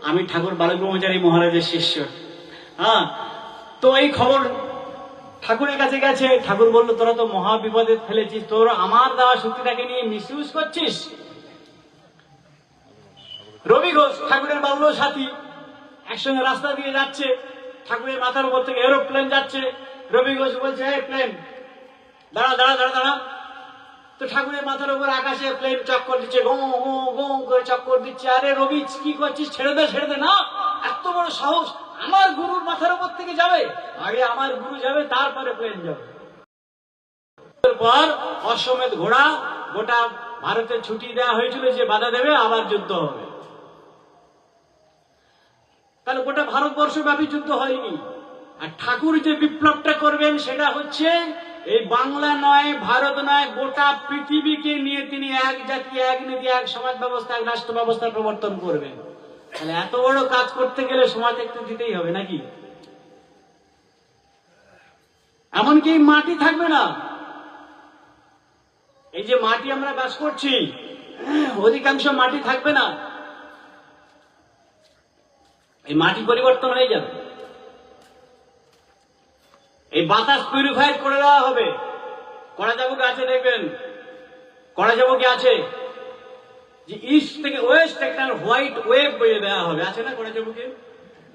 আমি ঠাকুর বালক ব্রহ্মচারী মহারাজের শিষ্য। তো এই খবর ঠাকুরের কাছে গেছে। ঠাকুর বলল, তোরা তো মহা বিপদে ফেলেছিস, তোর আমার দেওয়া শক্তিটাকে নিয়ে মিসইউজ করছিস। রবি ঘোষ ঠাকুরের বাল্য সাথী, একসঙ্গে রাস্তা দিয়ে যাচ্ছে, ঠাকুরের মাথার উপর থেকে এরোপ্লেন যাচ্ছে। রবি ঘোষ বলছে, এই প্লেন দাঁড়া দাঁড়া দাঁড়া দাঁড়া। তো ঠাকুরের মাথার উপর আকাশে প্লেন চক্কর দিচ্ছে, গো গো গো করে চক্কর দিচ্ছে। আরে রবি, কি করছিস? ছেড়ে দে না, এত বড় সাহস, আমার গুরুর মাথার উপর থেকে যাবে? আগে আমার গুরু যাবে, তারপরে প্লেন যাবে। পর অশ্বমেধ ঘোড়া গোটা ভারতে ছুটি দেওয়া হয়েছিল যে বাধা দেবে, আবার যুদ্ধ হবে। তাহলে গোটা ভারতবর্ষ ব্যাপী যুদ্ধ হয়নি। আর ঠাকুর যে বিপ্লবটা করবেন সেটা হচ্ছে এই বাংলা নয়, ভারত নয়, গোটা পৃথিবীকে নিয়ে তিনি এক জাতি, এক নীতি, এক সমাজ ব্যবস্থা, এক রাষ্ট্র ব্যবস্থার প্রবর্তন করবেন। তাহলে এত বড় কাজ করতে গেলে সমাজ একটু দিতেই হবে নাকি? এমনকি মাটি থাকবে না। এই যে মাটি আমরা বাস করছি, অধিকাংশ মাটি থাকবে না। এই মাটি পরিবর্তন হয়ে যাবে। এই বাতাস পিউরিফাইড করে দেওয়া হবে। করা যাবো কি আছে দেখবেন, করা যাবো কি আছে যে ইস্ট থেকে ওয়েস্ট একটা হোয়াইট ওয়েভ বয়ে দেওয়া হবে, আছে না করা যাবো কি?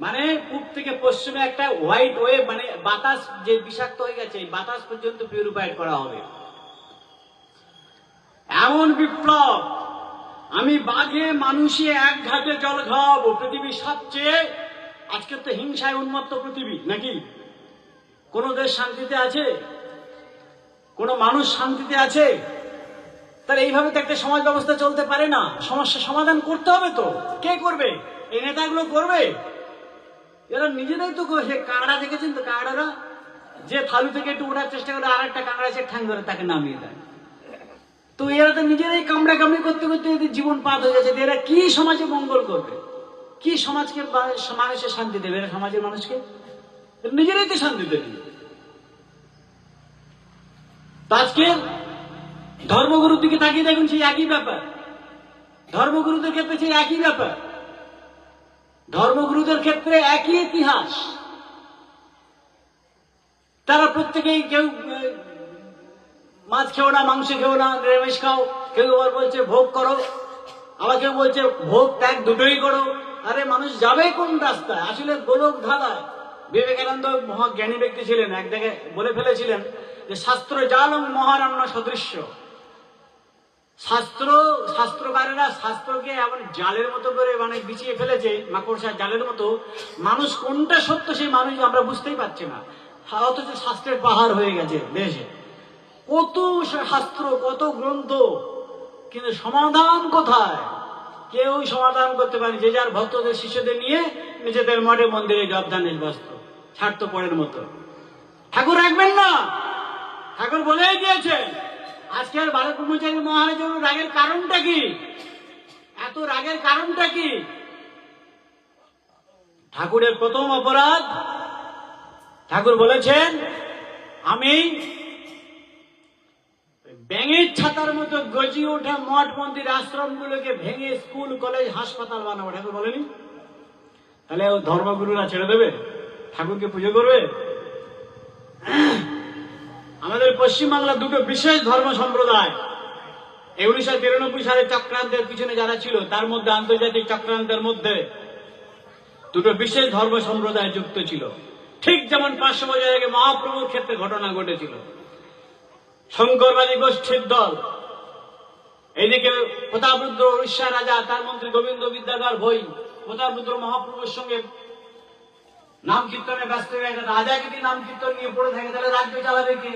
মানে পূব থেকে পশ্চিমে একটা হোয়াইট ওয়েভ, মানে বাতাস যে বিষাক্ত হয়ে গেছে এই বাতাস পর্যন্ত পিউরিফাইড করা হবে। এমন বিপ্লব, আমি বাঘে মানুষে এক ঘাটে জল খাওয়াবো। পৃথিবীর সবচেয়ে, আজকে তো হিংসায় উন্মত্ত পৃথিবী নাকি? কোন দেশ শান্তিতে আছে? কোন মানুষ শান্তিতে আছে? তাহলে এইভাবে তো একটা সমাজ ব্যবস্থা চলতে পারে না। সমস্যা সমাধান করতে হবে তো। কে করবে? এই নেতাগুলো করবে? এরা নিজেরাই তো সে কাঁকড়া দেখেছেন তো, কাঁকড়ারা যে থালু থেকে একটু ওঠার চেষ্টা করে আর একটা কাঁকড়া এসে ঠ্যাং ধরে তাকে নামিয়ে দেয়। তো এরা তো নিজেরাই কামড়া কামড়ি করতে করতে এদের জীবন পাত হয়ে গেছে। এরা কি সমাজে মঙ্গল করবে? কি সমাজকে মানুষের শান্তি দেবে? এরা সমাজের মানুষকে নিজেরাই তো শান্তি দেবে। আজকে ধর্মগুরুর দিকে তাকিয়ে দেখুন, সেই একই ব্যাপার। ধর্মগুরুদের ক্ষেত্রে সেই একই ব্যাপার, ধর্মগুরুদের ক্ষেত্রে একই ইতিহাস। তারা প্রত্যেকেই কেউ মাছ খেও না, মাংস খেও না, নিরামিষ খাও, কেউ আবার বলছে ভোগ করো, আবার কেউ বলছে ভোগ ত্যাগ দুটোই করো। আরে মানুষ যাবে কোন রাস্তায়? আসলে গোলক ধাঁধায়। বিবেকানন্দ মহাজ্ঞানী ব্যক্তি ছিলেন, এক জায়গায় বলে ফেলেছিলেন যে শাস্ত্র জাল মহারণ্য সদৃশ্য। শাস্ত্রকারেরা শাস্ত্রকে এমন জালের মতো করে বিছিয়ে ফেলেছে, মাকড়সার জালের মতো। মানুষ কোনটা সত্য সেই মানুষ আমরা বুঝতেই পারছি না, অথচ শাস্ত্রের পাহাড় হয়ে গেছে দেশে। কত শাস্ত্র, কত গ্রন্থ, কিন্তু সমাধান কোথায়? কেউ সমাধান করতে পারেনি। যে যার ভক্তদের শিষ্যদের নিয়ে নিজেদের মঠে মন্দিরে জবদানের ব্যস্ত, স্বার্থপরের মতো। ঠাকুর রাখবেন না, ঠাকুর বলেই দিয়েছেন। আজকে আর বালক ব্রহ্মচারী মহারাজের রাগের কারণটা কি? এত রাগের কারণটা কি? ঠাকুরের প্রথম অপরাধ, ঠাকুর বলেছেন আমি ব্যাঙের ছাতার মতো গজিয়ে ওঠা মঠ মন্দির আশ্রমগুলোকে ভেঙে স্কুল কলেজ হাসপাতাল বানাবো। ঠাকুর বলেনি? তাহলে ও ধর্মগুরুরা ছেড়ে দেবে? ঠাকুরকে পুজো করবে? আমাদের পশ্চিমবাংলার দুটো বিশেষ ধর্ম সম্প্রদায়, 1993 সালে চক্রান্তের পিছনে যারা ছিল, তার মধ্যে আন্তর্জাতিক চক্রান্তের মধ্যে দুটো বিশেষ ধর্ম সম্প্রদায় যুক্ত ছিল। ঠিক যেমন 500 বছর আগে মহাপ্রভুর ক্ষেত্রে ঘটনা ঘটেছিল। শঙ্করবাদী গোষ্ঠীর দল, এইদিকে প্রতাপরুদ্র উড়িষ্যার রাজা, তার মন্ত্রী গোবিন্দ বিদ্যাধর ভৈ প্রতাপরুদ্র মহাপ্রভুর সঙ্গে নাম কীর্তনে ব্যস্ত হয়ে গেছে। রাজা যদি নাম কীর্তন নিয়ে পড়ে থাকে তাহলে রাজ্য চালাবে কে?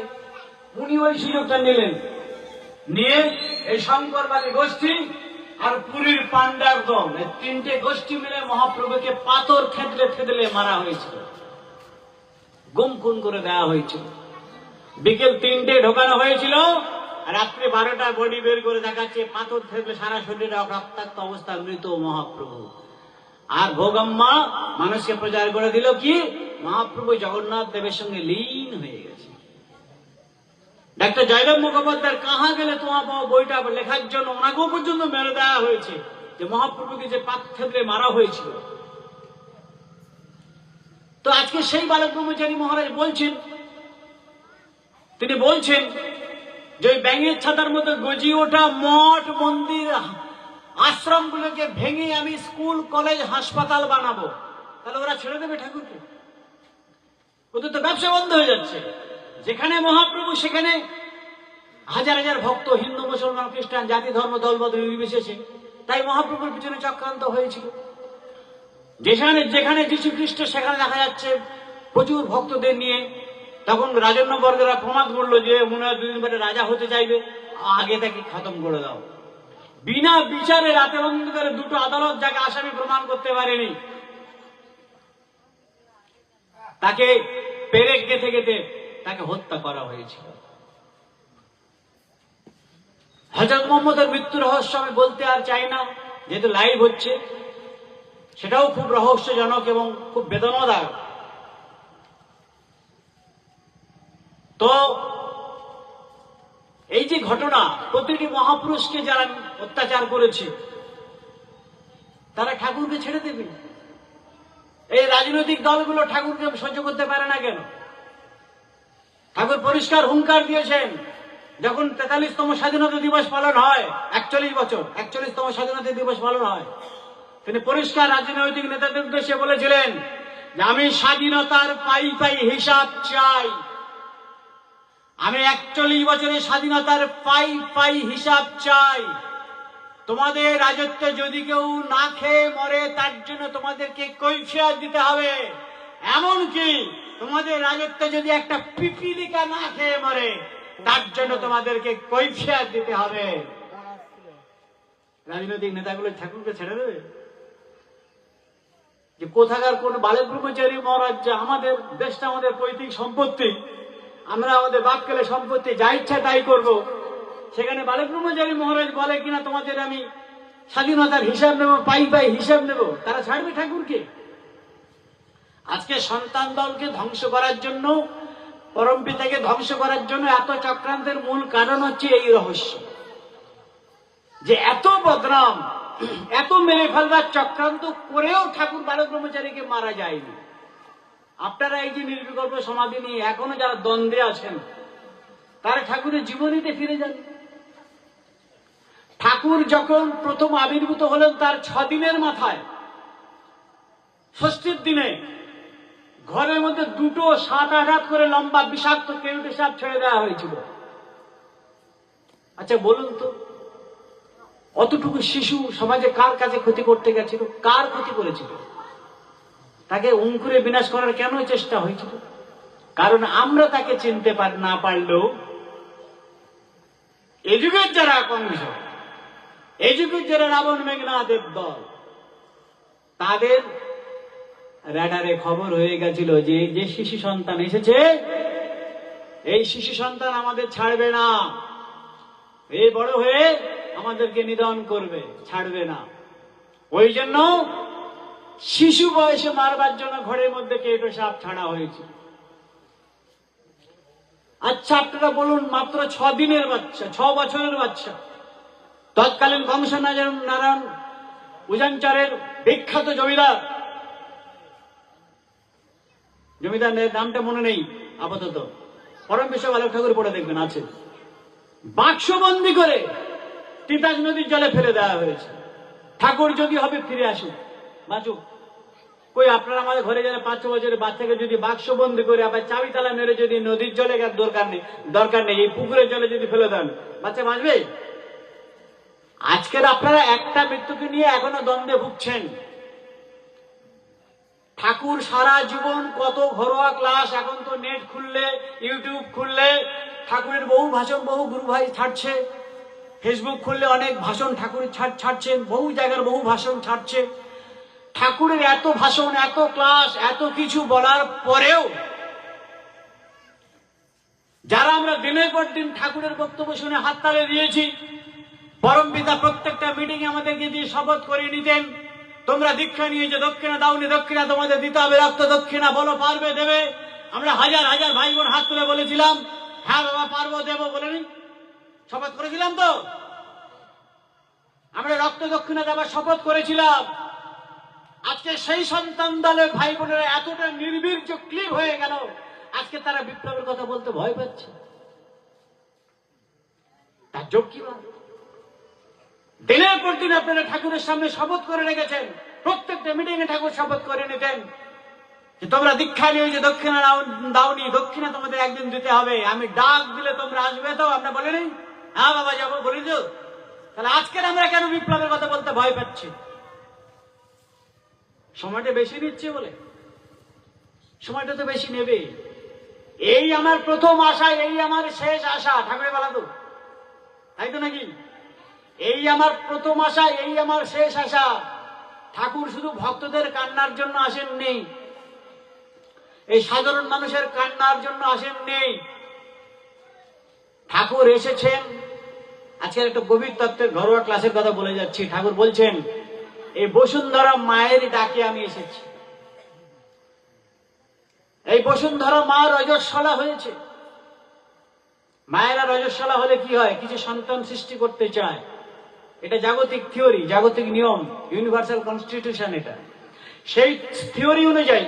উনি ওই সুযোগটা নিলেন, নিয়ে এই শঙ্করবাদী গোষ্ঠী আর পুরীর পান্ডার দল, এই তিনটে গোষ্ঠী মিলে মহাপ্রভুকে পাথর থেতলে থেতলে মারা হয়েছিল, গুম খুন করে দেওয়া হয়েছিল। বিকেল 3টে ঢোকানো হয়েছিল, রাত্রে 12টায় বডি বের করে দেখাচ্ছে পাথর থেতলে সারা শরীরে রক্তাক্ত অবস্থা, মৃত মহাপ্রভু। আর ভোগাম্মা মানুষকে প্রচার করে দিল কি মহাপ্রভু জগন্নাথ দেবের সঙ্গে লীন হয়ে গেছে। ডাক্তার জয়দেব মুখোপাধ্যায়ের কাহা গেলে তোমার পাওয়া বইটা লেখার জন্য ওনাকেও পর্যন্ত মেরে দেওয়া হয়েছে, যে মহাপ্রভুকে যে পাথর থেতলে মারা হয়েছিল। তো আজকে সেই বালক ব্রহ্মচারী মহারাজ বলছেন, তিনি বলছেন যে ওই ব্যাঙের ছাতার মতো গজিয়ে ওঠা মঠ মন্দির আশ্রমগুলোকে ভেঙে আমি স্কুল কলেজ হাসপাতাল বানাবো। তাহলে ওরা ছেড়ে দেবে ঠাকুরকে? ওদের তো ব্যবসা বন্ধ হয়ে যাচ্ছে। যেখানে মহাপ্রভু সেখানে হাজার হাজার ভক্ত, হিন্দু মুসলমান খ্রিস্টান জাতি ধর্ম দলবদ নির্বিশেষে। তাই মহাপ্রভুর পিছনে চক্রান্ত হয়েছিল। যেখানে যেখানে যীশু খ্রিস্ট সেখানে দেখা যাচ্ছে প্রচুর ভক্তদের নিয়ে। তখন রাজন্য বর্গরা প্রমাদ করলো যে মনে হয় 2 দিন পরে রাজা হতে চাইবে, আগে তাকে খতম করে দাও। বিনা বিচারে রাতে অন্ধকারে 2টো আদালত যাকে আসামি প্রমাণ করতে পারেনি, তাকে পেরেক গেঁথে গেঁথে তাকে হত্যা করা হয়েছিল। হযরত মুহাম্মদের মৃত্যু রহস্য আমি বলতে আর চাই না, যেহেতু লাইভ হচ্ছে। সেটাও খুব রহস্যজনক এবং খুব বেদনাদায়ক। তো এই যে ঘটনা, প্রতিটি মহাপুরুষকে যারা অত্যাচার করেছে তারা ঠাকুরকে ছেড়ে দেবে? এই রাজনৈতিক দলগুলো ঠাকুরকে সহ্য করতে পারে না কেন? ঠাকুর পরিষ্কার হুঙ্কার দিয়েছেন, যখন 43তম স্বাধীনতা দিবস পালন হয়, 41 বছর 41তম স্বাধীনতা দিবস পালন হয়, তিনি পরিষ্কার রাজনৈতিক নেতাদের উদ্দেশ্যে বলেছিলেন যে আমি স্বাধীনতার পাই পাই হিসাব চাই। আমি 41 বছরের স্বাধীনতার পাই পাই হিসাব চাই। তোমাদের রাজত্ব যদি কেউ না খেয়ে মরে তার জন্য তোমাদেরকে কৈফিয়ত দিতে হবে। এমনকি তোমাদের রাজত্ব যদি একটা পিপিলিকা না খেয়ে মরে তার জন্য তোমাদেরকে কৈফিয়ত দিতে হবে। রাজনৈতিক নেতাগুলো ঠাকুরকে ছেড়ে দেবে? যে কোথাকার কোন বালক ব্রহ্মচারী মহারাজ, যে আমাদের দেশটা আমাদের পৈতৃক সম্পত্তি, আমরা আমাদের বাপকালে সম্পত্তি যা ইচ্ছা তাই করব, সেখানে বালক ব্রহ্মচারী মহারাজ বলে কিনা তোমাদের আমি স্বাধীনতার হিসাব নেব, পাই পাই হিসাব নেব, তারা ছাড়বে ঠাকুরকে? আজকে সন্তান দলকে ধ্বংস করার জন্য, পরম পিতাকে ধ্বংস করার জন্য এত চক্রান্তের মূল কারণ হচ্ছে এই রহস্য, যে এত বদনাম এত মেরে ফেলবার চক্রান্ত করেও ঠাকুর বালক ব্রহ্মচারীকে মারা যায়নি। আপনারা এই যে নির্বিকল্প সমাধি নিয়ে এখনো যারা দ্বন্দ্বে আছেন, তারা ঠাকুরের জীবনীতে ফিরে যান। ঠাকুর যখন প্রথম আবির্ভূত হলেন তার 6 দিনের মাথায়, ষষ্ঠীর দিনে ঘরের মধ্যে 2টো 7-8 হাত করে লম্বা বিষাক্ত কেউটে সাপ ছেড়ে দেওয়া হয়েছিল। আচ্ছা বলুন তো, অতটুকু শিশু সমাজে কার কাছে ক্ষতি করতে গেছিল? কার ক্ষতি করেছিল? তাকে অঙ্কুরে বিনাশ করার কেন চেষ্টা হয়েছিল? কারণ আমরা তাকে চিনতে না পারলেও এই যুগের যারা কংগ্রেস, এই যুগের যারা রাবণ মেঘনাথের দল, তাদের রেডারে খবর হয়ে গেছিল যে যে শিশু সন্তান এসেছে, এই শিশু সন্তান আমাদের ছাড়বে না, এই বড় হয়ে আমাদেরকে নিধন করবে, ছাড়বে না। ওই জন্য শিশু বয়সে মারবার জন্য ঘরের মধ্যে কেউটো সাপ ছাড়া হয়েছে। আচ্ছা আপনারা বলুন, মাত্র 6 দিনের বাচ্চা, 6 বছরের বাচ্চা, তৎকালীন কংস নারায়ণ উজানচারের বিখ্যাত জমিদারের নামটা মনে নেই আপাতত, পরম বিশ্ব বালক ঠাকুর পড়ে দেখবেন আছে, বাক্সবন্দি করে তিতাস নদীর জলে ফেলে দেওয়া হয়েছে। ঠাকুর যদি হবে ফিরে আসুক, বাঁচুক। কই আপনারা আমাদের ঘরে যারা 5-6 বছরের বাচ্চাকে যদি বাক্সবন্দি করে আবার চাবি তালা মেরে যদি নদীর জলে দরকার নেই, এই পুকুরের জলে যদি ফেলে দেন, বাচ্চা বাঁচবে? আজকের আপনারা একটা মৃত্যুকে নিয়ে এখনো দ্বন্দ্বে ভুগছেন। ঠাকুর সারা জীবন কত ঘরোয়া ক্লাস, এখন তো নেট খুললে, ইউটিউব খুললে ঠাকুরের বহু ভাষণ বহু গুরু ভাই ছাড়ছে, ফেসবুক খুললে অনেক ভাষণ ঠাকুরের ছাড়ছেন, বহু জায়গার বহু ভাষণ ছাড়ছে। ঠাকুরের এত ভাষণ, এত ক্লাস, এত কিছু বলার পরেও যারা আমরা দিনের পর দিন ঠাকুরের বক্তব্য শুনে হাততালি দিয়েছি, পরম পিতা প্রত্যেকটা মিটিং এ আমাদেরকে দিয়ে শপথ করিয়ে নিতেন, তোমরা দীক্ষা নিয়েছো, দক্ষিণা দাওনি, দক্ষিণা তোমাদের দিতে হবে, রক্ত দক্ষিণা বলো পারবে দেবে। আমরা হাজার হাজার ভাই বোন হাত তুলে বলেছিলাম, হ্যাঁ বাবা পারবো দেবো, বলেনি? শপথ করেছিলাম তো? আমরা রক্ত দক্ষিণা দেবার শপথ করেছিলাম। আজকে সেই সন্তান দলের ভাই বোনেরা এতটা নির্বীর্য ক্লিপ হয়ে গেল, আজকে তারা বিপ্লবের কথা বলতে ভয় পাচ্ছে। তার যোগ কি? দিনের পর দিন আপনারা ঠাকুরের সামনে শপথ করে রেখেছেন, প্রত্যেকটা মিটিং এ ঠাকুর শপথ করে নিতেন যে তোমরা দীক্ষা নিয়ে যে দক্ষিণা দাওনি, দক্ষিণা তোমাদের একদিন দিতে হবে, আমি ডাক দিলে তোমরা আসবে তো? আমরা বলিনি হ্যাঁ বাবা যাবো, বলিস? তাহলে আজকের আমরা কেন বিপ্লবের কথা বলতে ভয় পাচ্ছি? সময়টা বেশি নিচ্ছে বলে? সময়টা তো বেশি নেবে। এই আমার প্রথম আশা, এই আমার শেষ আশা, ঠাকুরে বলা তো, তাই তো নাকি? এই আমার প্রথম আশা, এই আমার শেষ আশা। ঠাকুর শুধু ভক্তদের কান্নার জন্য আসেননি, এই সাধারণ মানুষের কান্নার জন্য আসেননি। ঠাকুর এসেছেন, আজকের একটা গভীর তত্ত্বের ঘরোয়া ক্লাসের কথা বলে যাচ্ছি। ঠাকুর বলছেন, এই বসুন্ধরা মায়ের ডাকে আমি এসেছি। এই বসুন্ধরা মা রজস্বলা হয়েছে। মায়েরা রজস্বলা হলে কি হয়? কিছু সন্তান সৃষ্টি করতে চায়, এটা জাগতিক থিওরি, জাগতিক নিয়ম, ইউনিভার্সাল কনস্টিটিউশন। এটা সেই থিওরি অনুযায়ী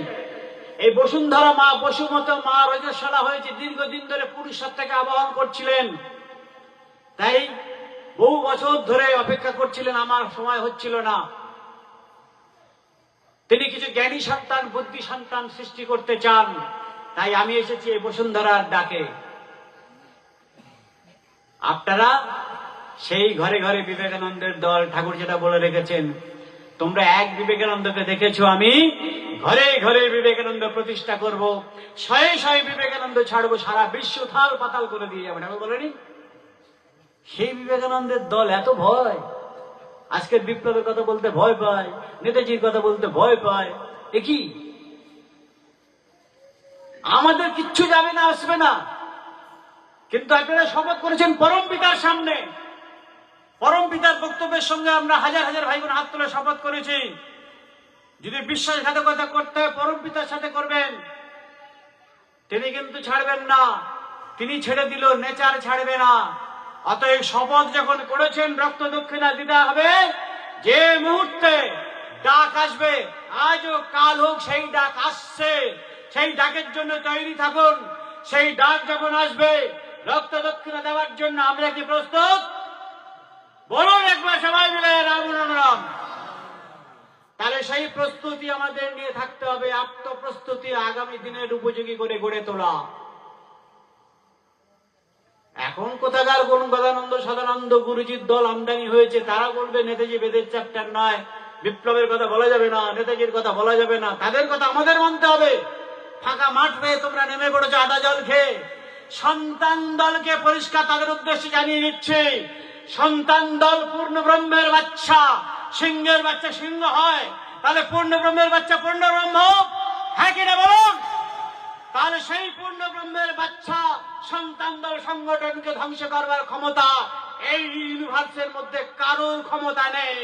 এই বসুন্ধরা মা, বসুমত মা রজস্বলা হয়েছে। দীর্ঘদিন ধরে পুরুষ সত্তাকে আবাহন করছিলেন, তাই বহু বছর ধরে অপেক্ষা করছিলেন, আমার সময় হচ্ছিল না। তিনি কিছু জ্ঞানী সন্তান, বুদ্ধি সন্তান সৃষ্টি করতে চান, তাই আমি এসেছি এই বসুন্ধরার ডাকে। আপনারা সেই ঘরে ঘরে বিবেকানন্দের দল, ঠাকুর যেটা বলে রেখেছেন, তোমরা এক বিবেকানন্দকে দেখেছো, আমি ঘরে ঘরে বিবেকানন্দ প্রতিষ্ঠা করব, শয়ে শয়ে বিবেকানন্দ ছাড়বো, সারা বিশ্ব থাল পাতাল করে দিয়ে যাবে। ঠাকুর বলেনি? সেই বিবেকানন্দের দল এত ভয়, আজকের বিপ্লবের কথা বলতে ভয় পায়, নেতাজির কথা বলতে ভয় পায়। এ কি? আমাদের কিচ্ছু যাবে না, আসবে না, কিন্তু আপনারা শপথ করেছেন পরম পিতার সামনে। পরম পিতার বক্তব্যের সঙ্গে আমরা হাজার হাজার ভাই বোন হাত তুলে শপথ করেছি, যদি বিশ্বাসঘাতকতা করতে হয় পরম পিতার সাথে করবেন। তিনি কিন্তু ছাড়বেন না, তিনি ছেড়ে দিল, নেচার ছাড়বে না। অতএব শপথ যখন করেছেন রক্ত দক্ষিণা দিতে হবে, যে মুহূর্তে ডাক আসবে, আজ হোক কাল হোক, সেই ডাক আসছে। সেই ডাকের জন্য তৈরি থাকুন। সেই ডাক যখন আসবে রক্ত দক্ষিণা দেওয়ার জন্য আমরা কি প্রস্তুত? বলুন একবার সবাই মিলে রাম রাম রাম। তাহলে সেই প্রস্তুতি আমাদের নিয়ে থাকতে হবে, আত্মপ্রস্তুতি, আগামী দিনের উপযোগী করে গড়ে তোলা। এখন কোথাকার কোন গদানন্দ সদানন্দ গুরুজির দল আমদানি হয়েছে, তারা বলবে নেতাজি বেদের চ্যাপ্টার নয়, বিপ্লবের কথা বলা যাবে না, নেতাজির কথা বলা যাবে না। তাদের কথা আমাদের মানতে হবে। ফাঁকা মাঠ পেয়ে তোমরা নেমে পড়েছো আদা জল খেয়ে। সন্তান দলকে পরিষ্কার তাদের উদ্দেশ্যে জানিয়ে দিচ্ছে, সন্তান দল পূর্ণ ব্রহ্মের বাচ্চা। সিংহের বাচ্চা সিংহ হয়, তাহলে পূর্ণ ব্রহ্মের বাচ্চা পূর্ণ ব্রহ্ম, হ্যাঁ কিনা বলুন? তাহলে সেই পূর্ণ ব্রহ্মের বাচ্চা সন্তান দল সংগঠনকে ধ্বংস করবার ক্ষমতা এই ইউনিভার্সের মধ্যে কারোর ক্ষমতা নেই।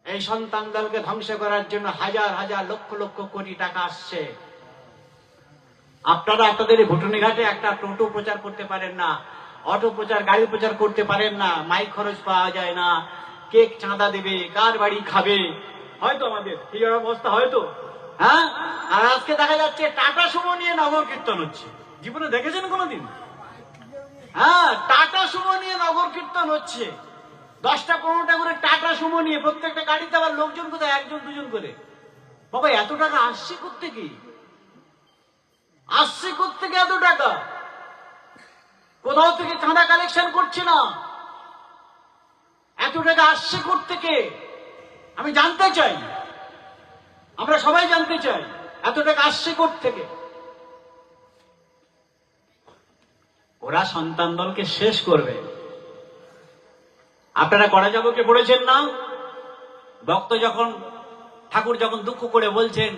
এই সন্তান দলকে ধ্বংস করার জন্য হাজার হাজার লক্ষ লক্ষ কোটি টাকা আসছে। আপনারা আপনাদের ভুটুনি ঘাটে একটা টোটো প্রচার করতে পারেন না, অটো প্রচার, গাড়ি প্রচার করতে পারেন না, মাইক খরচ পাওয়া যায় না, কেক চাঁদা দেবে, কার বাড়ি খাবে, হয়তো আমাদের এই অবস্থা হয়তো। হ্যাঁ, আর আজকে দেখা যাচ্ছে টাটা সুমো নিয়ে নগর কীর্তন হচ্ছে। জীবনে দেখেছেন কোনোদিন? হ্যাঁ, টাটা সুমো নিয়ে নগর কীর্তন হচ্ছে। 10টা-15টা করে টাটা সুমো নিয়ে, প্রত্যেকটা গাড়িতে আবার লোকজন কোথায়, 1-2 জন করে। বাবা, এত টাকা আসছে কোত্থেকে? আসছে কোত্থেকে এত টাকা? কোথাও থেকে চাঁদা কালেকশন করছে না। এত টাকা আসছে কোত্থেকে? আমি জানতে চাই, আমরা সবাই জানতে চাই এত টাকা আসছে কোত্থেকে। ওরা সন্তান দলকে শেষ করবে। আপনারা কড়া যাবকে পড়েছেন না? ভক্ত যখন, ঠাকুর যখন দুঃখ করে বলছেন,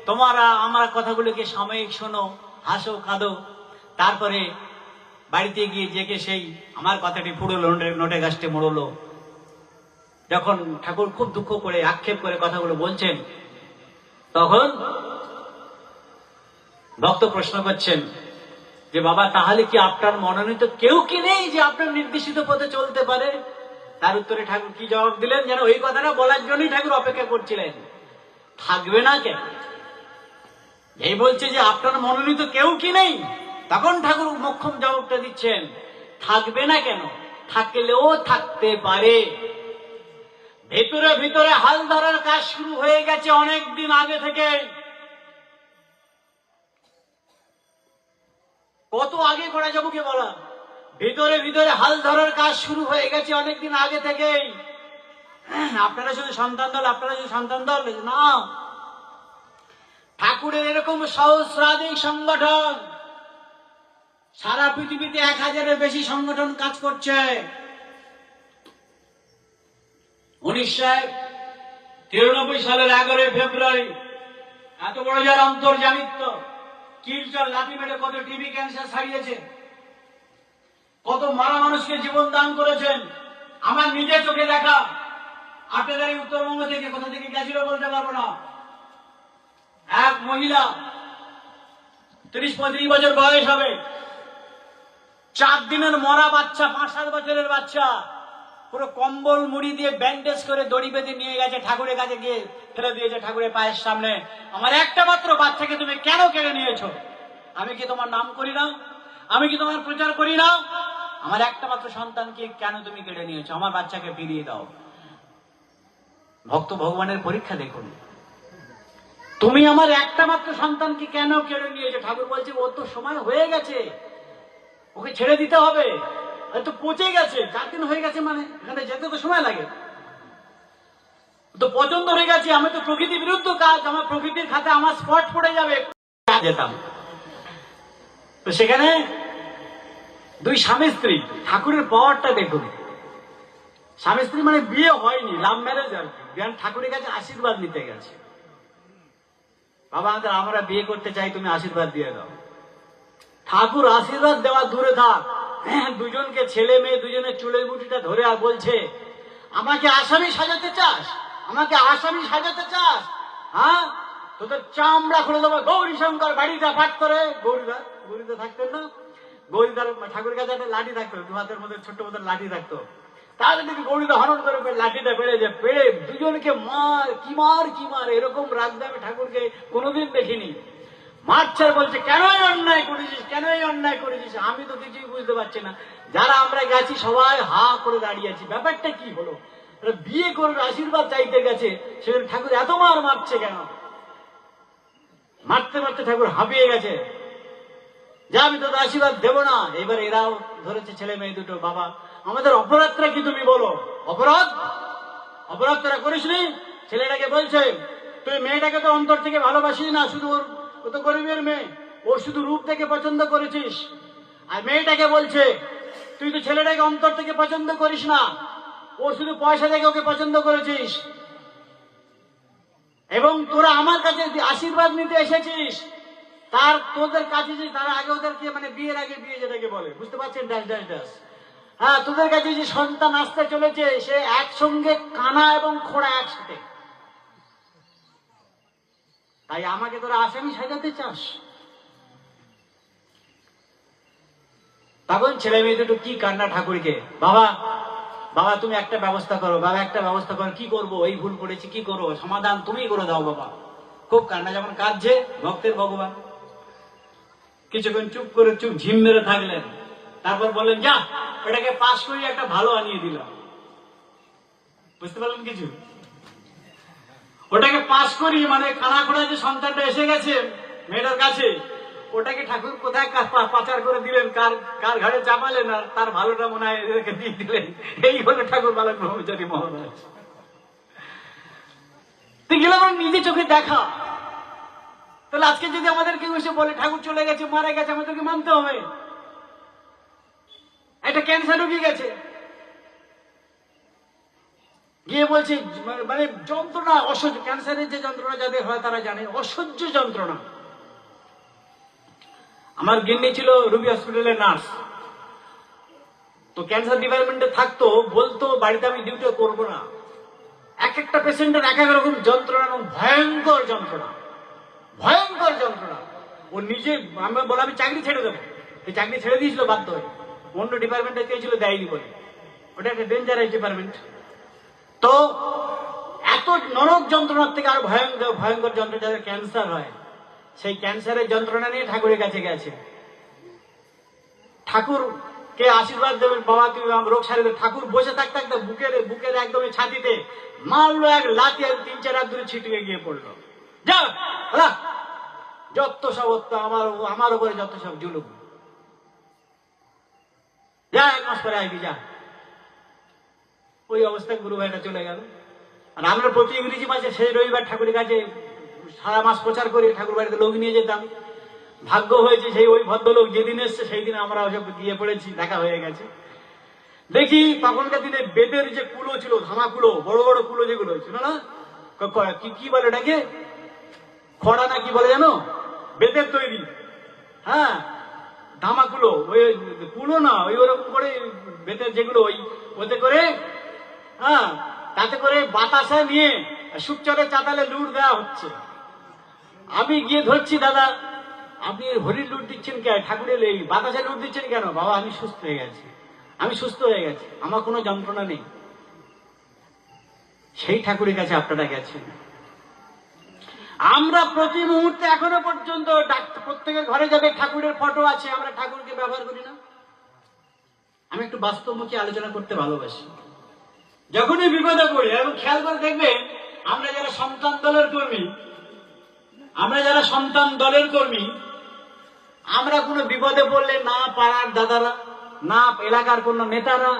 তোমরা আমার কথাগুলোকে সাময়িক শোনো, হাসো কাঁদো, তারপরে বাড়িতে গিয়ে জেগে সেই আমার কথাটি পুরোলো, নোটে গাছটি মোড়লো। যখন ঠাকুর খুব দুঃখ করে আক্ষেপ করে কথাগুলো বলছেন, তখন ভক্ত প্রশ্ন করছেন যে বাবা, তাহলে কি আপনার মনোনীত কেউ কি নেই যে আপনার নির্দেশিত পথে চলতে পারে? তার উত্তরে ঠাকুর কি জবাব দিলেন? যেন ওই কথাটা বলার জন্যই ঠাকুর অপেক্ষা করছিলেন। থাকবে না কেন? এই বলছে যে আপনার মনোনীত কেউ কি নেই, তখন ঠাকুর মোক্ষম জবাবটা দিচ্ছেন, থাকবে না কেন, থাকলেও থাকতে পারে। ভেতরে ভিতরে হাল ধরার কাজ শুরু হয়ে গেছে অনেক দিন আগে থেকে। কত আগে করা যাবো কে বলা? ভিতরে ভিতরে হাল ধরার কাজ শুরু হয়ে গেছে অনেকদিন আগে থেকেই। আপনারা শুধু সন্তান দল, আপনারা শুধু সন্তান দল না, ঠাকুরের এরকম সহস্রাধিক সংগঠন, সারা পৃথিবীতে 1000-এর বেশি সংগঠন কাজ করছে। 1993 সালের 11 ফেব্রুয়ারি এত বড় যার অন্তর্জামিত্ব, কিলচর লাঠি মেরে কত টিবি ক্যান্সার সারিয়েছে, কত মারা মানুষকে জীবন দান করেছেন। আমার নিজের চোখে দেখা। আপনাদের এই উত্তরবঙ্গ থেকে কোথা থেকে গেছিল বলতে পারবো না। এক মহিলা, 30-35 বছর বয়স হবে, 4 দিনের মরা বাচ্চা, 5-7 বছরের বাচ্চা, পুরো কম্বল মুড়ি দিয়ে ব্যান্ডেজ করে দড়ি বেঁধে নিয়ে গেছে, ঠাকুরের কাছে গিয়ে ফেলে দিয়েছে ঠাকুরের পায়ের সামনে। আমার একটা মাত্র বাচ্চাকে তুমি কেন কেড়ে নিয়েছো? আমি কি তোমার নাম করি না? আমি কি তোমার প্রচার করি না? আমার একটা মাত্র সন্তানকে কেন তুমি কেড়ে নিয়েছো? আমার বাচ্চাকে ফিরিয়ে দাও। ভক্ত ভগবানের পরীক্ষা দেখুন। তুমি আমার একটা মাত্র সন্তানকে কেন কেড়ে নিয়েছো? ঠাকুর বলছে ওর তো সময় হয়ে গেছে, ওকে ছেড়ে দিতে হবে, তো পচে গেছে। 4 দিন হয়ে গেছে মানে এখানে যেতে তো সময় লাগে, তো পছন্দ হয়ে গেছে। আমি তো প্রকৃতির বিরুদ্ধ কাজ, আমার প্রকৃতির খাতে আমার স্পট পড়ে যাবে, যেতাম। তো সেখানে 2 স্বামী স্ত্রী, ঠাকুরের পাওয়ারটা দেখুন। স্বামী স্ত্রী মানে বিয়ে হয়নি, লাভ ম্যারেজ আর কি, ঠাকুরের কাছে আশীর্বাদ নিতে গেছে। বাবা, আমরা বিয়ে করতে চাই, তুমি আশীর্বাদ দিয়ে দাও। ঠাকুর আশীর্বাদ দেওয়া দূরে থাক, দুজনকে, ছেলে মেয়ে দুজনের চুলের মুঠিটা ধরে আর বলছে, আমাকে আসামি সাজাতে চাস? আমাকে আসামি সাজাতে চাস? হ্যাঁ, তোদের চামড়া খুলে দেবো। গৌরী শঙ্কর বাড়িটা পাঠ করে, গৌরীদা থাকতেন না, গৌরীদার ঠাকুরের কাছে একটা লাঠি থাকতো, 2 হাতের মধ্যে ছোট্ট মতো লাঠি থাকতো। তাহলে দেখি গৌরীটা হরণ করে লাঠিটা বেড়ে যায়, পেড়ে দুজনকে মার কি মার কি মার, এরকম রাগতে আমি ঠাকুরকে কোনোদিন দেখিনি। মারছে বলছে কেনই অন্যায় করেছিস, কেনই অন্যায় করেছিস। আমি তো কিছুই বুঝতে পারছি না। যারা আমরা গেছি সবাই হা করে দাঁড়িয়ে আছি, ব্যাপারটা কি হলো? বিয়ে করবে আশীর্বাদ চাইতে গেছে, সেখানে ঠাকুর এত মার মারছে কেন? মারতে মারতে ঠাকুর হাঁপিয়ে গেছে, যা আমি তোদের আশীর্বাদ দেবো না। এবার এরাও ধরেছে ছেলে মেয়ে দুটো, বাবা আমাদের অপরাধটা কি তুমি বলো। অপরাধ অপরাধ তোরা করিসনি? ছেলেটাকে বলছে তুই মেয়েটাকে তো অন্তর থেকে ভালোবাসিস না, শুধু ও তো গরিবের মেয়ে, ওর শুধু রূপ দেখে পছন্দ করেছিস। আর মেয়েটাকে বলছে তুই তো ছেলেটাকে অন্তর থেকে পছন্দ করিস না, ওর শুধু পয়সা দেখে ওকে পছন্দ করেছিস। এবং তোরা আমার কাছে আশীর্বাদ নিতে এসেছিস, তার তোদের কাছে যে তার আগে ওদেরকে মানে বিয়ের আগে বিয়ে যেটাকে বলে, বুঝতে পারছেন, ড্যাশ ড্যাশ ড্যাশ। হ্যাঁ, তোদের কাছে যে সন্তান আসতে চলেছে সে একসঙ্গে কানা এবং খোড়া একসাথে। তাই আমাকে তোরা আসামি সাজাতে চাস? তখন ছেলে মেয়ে দুটো কি কান্না ঠাকুরকে, বাবা বাবা তুমি একটা ব্যবস্থা করো, বাবা একটা ব্যবস্থা করো। কি করবো, এই ভুল করেছি, কি করবো, সমাধান তুমি করে দাও বাবা। খুব কান্না যখন কাঁদছে ভক্তের ভগবান কিছুক্ষণ চুপ করে ঝিম মেরে থাকলেন। তারপর বললেন যা এটাকে পাশ করিয়ে একটা ভালো আনিয়ে দিলাম। বুঝতে পারলেন কিছু? ওটাকে পাশ করি মানে কানা খোড়া যে সন্তানটা এসে গেছে মেয়েটার কাছে, ওটাকে ঠাকুর কোথায় পাচার করে দিলেন, কার কার ঘাড়ে চাপালেন, আর তার ভালোটা মনে হয় এদেরকে দিয়ে দিলেন। এই হলো ঠাকুর বালক ব্রহ্মচারী মহারাজ। তুই গেলাম নিজে চোখে দেখা। তাহলে আজকে যদি আমাদের কেউ এসে বলে ঠাকুর চলে গেছে, মারা গেছে, আমাদেরকে মানতে হবে। একটা ক্যান্সার রোগী গেছে, গিয়ে বলছে মানে যন্ত্রণা অসহ্য, ক্যান্সারের যে যন্ত্রণা যাদের হয় তারা জানে, অসহ্য যন্ত্রণা। আমার গিন্নি ছিল রুবি হসপিটালের নার্স, তো ক্যান্সার ডিপার্টমেন্টে থাকতো, বলতো বাড়িতে আমি ডিউটি করবো না। এক একটা পেশেন্টের এক এক রকম যন্ত্রণা এবং ভয়ঙ্কর যন্ত্রণা, ভয়ঙ্কর যন্ত্রণা। ও নিজে আমি বলে আমি চাকরি ছেড়ে দেবো, এই চাকরি ছেড়ে দিয়েছিল বাধ্য হয়ে, অন্য ডিপার্টমেন্টে চেয়েছিল দেয়নি বলে। ওটা একটা ডেঞ্জারাস ডিপার্টমেন্ট। তো এত নরক যন্ত্রণার থেকে আরো ভয়ঙ্কর ভয়ঙ্কর যন্ত্রণা যাদের ক্যান্সার হয়, সেই ক্যান্সারের যন্ত্রণা নিয়ে ঠাকুরের কাছে গেছে। ঠাকুরকে আশীর্বাদ দেবেন, বাবা তুমি রোগ সারিয়ে দেবে। ঠাকুর বসে থাকতে থাকতে বুকের একদম ছাতিতে মারলো এক লাথি, আর 3-4 হাত দূরে ছিটকে গিয়ে পড়লো। যা যত সব আমার উপরে যত সব জুলুম, যা 1 মাস পরে আইবি যা। ওই অবস্থায় গুরু ভাইটা চলে গেল। আর আমরা প্রতি ইংরেজি মাসে সেই রবিবার ঠাকুরের কাছে সারা মাস প্রচার করে ঠাকুর বাড়িতে লোক নিয়ে যেতাম। ভাগ্য হয়েছে সেই ওই ভদ্রলোক যেদিন এসছে সেই দিন আমরা ওসব গিয়ে পড়েছি, দেখা হয়ে গেছে। দেখি তখনকার দিনে বেতের যে কুলো ছিল, ধামা কুলো, বড় বড় কুলো যেগুলো ছিল না, কি বলে ওটাকে, খড়া না কি বলে জানো, বেতের তৈরি। হ্যাঁ, ধামা কুলো, ওই কুলো না, ওই ওরকম করে বেতের যেগুলো, ওই ওতে করে, হ্যাঁ তাতে করে বাতাসা নিয়ে সুপচারে চাতালে লুট দেওয়া হচ্ছে। আমি গিয়ে ধরছি, দাদা আপনি হরির লুট দিচ্ছেন কেন, ঠাকুরের এই বাতাসে লুট দিচ্ছেন কেন? বাবা আমি সুস্থ হয়ে গেছি, আমি সুস্থ হয়ে গেছি, আমার কোনো যন্ত্রণা নেই। সেই ঠাকুরের কাছে আপনারা গেছেন। আমরা প্রতি মুহূর্তে এখনো পর্যন্ত প্রত্যেকের ঘরে যাবে ঠাকুরের ফটো আছে, আমরা ঠাকুরকে ব্যবহার করি না। আমি একটু বাস্তবমুখী আলোচনা করতে ভালোবাসি। যখনই বিপদে পড়ি, এবং খেয়াল করে দেখবেন আমরা যারা সন্তান দলের কর্মী, আমরা কোনো বিপদে পড়লে না পাড়ার দাদারা, না এলাকার কোন নেতারা,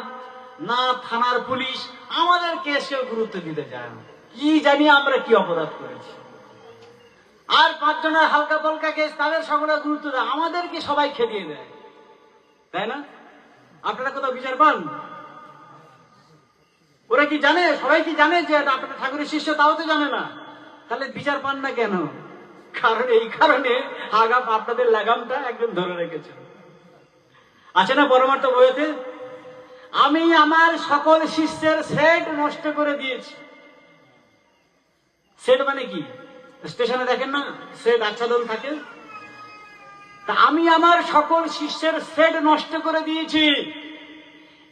না থানার পুলিশ আমাদের কেসকেও গুরুত্ব দিতে চায় না। কি জানি আমরা কি অপরাধ করেছি। আর 5 জনের হালকা পালকা কেস, তাদের সকলে গুরুত্ব দেয়, আমাদেরকে সবাই খেদিয়ে দেয়, তাই না? আপনারা কোথাও বিচার পান? ওরা কি জানে, সবাই কি জানে যে আপনার ঠাকুরের শিষ্য? তাও তো জানে না, তাহলে বিচার পান না কেন? কারণ এই কারণে আপনাদের লাগামটা একদম ধরে রেখেছে। আছে না পরমার্থ বইতে, আমি আমার সকল শিষ্যের সেট নষ্ট করে দিয়েছি। সেট মানে কি? স্টেশনে দেখেন না সেট আচ্ছাদন থাকে, তা আমি আমার সকল শিষ্যের সেট নষ্ট করে দিয়েছি।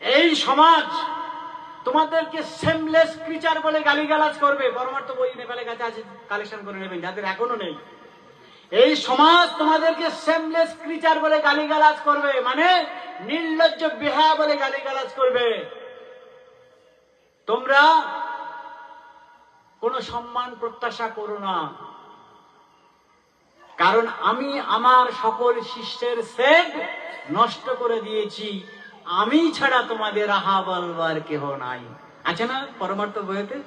এই সমাজ তোমাদেরকে সেমলেস ক্রিচার বলে গালিগালাজ করবে। পরমার্থ বই নেপালের কাছে আছে, কালেকশন করে নেবেন যাদের এখনো নেই। এই সমাজ তোমাদেরকে সেমলেস ক্রিচার বলে গালিগালাজ করবে, মানে নির্লজ্জ বেহায়া বলে গালিগালাজ করবে। তোমরা কোনো সম্মান প্রত্যাশা করো না, কারণ আমি আমার সকল শিষ্যের সেট নষ্ট করে দিয়েছি, আমি ছাড়া তোমাদের আহা বলবার কেহ নাই। আছে না পরমার্থ বইতে?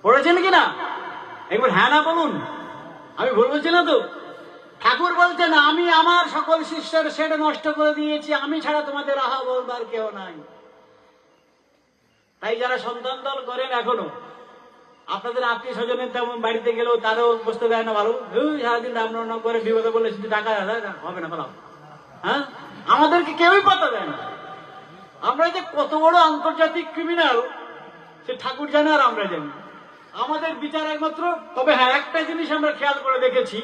পড়েছেন কিনা? একবার হ্যাঁ না বলুন, আমি ভুল বলছি না তো? ঠাকুর বলছেন আমি আমার সকল শিষ্যের সেট নষ্ট করে দিয়েছি, আমি ছাড়া তোমাদের আহা বলবার কেহ নাই। তাই যারা সন্তান দল করেন এখনো, আপনাদের আত্মীয় স্বজনের তেমন বাড়িতে গেলেও তারও বসতে দেয় না ভালো, সারাদিন রান্না করে বিপদে বললে শুধু টাকা হবে না বলাও। হ্যাঁ, আমাদেরকে কেউই পাতা দেয় না। আমরা যে কত বড় আন্তর্জাতিক ক্রিমিনাল সে ঠাকুর জানে আর আমরা জানি। আমাদের বিচার একমাত্র, তবে হ্যাঁ একটা জিনিস আমরা খেয়াল করে দেখেছি,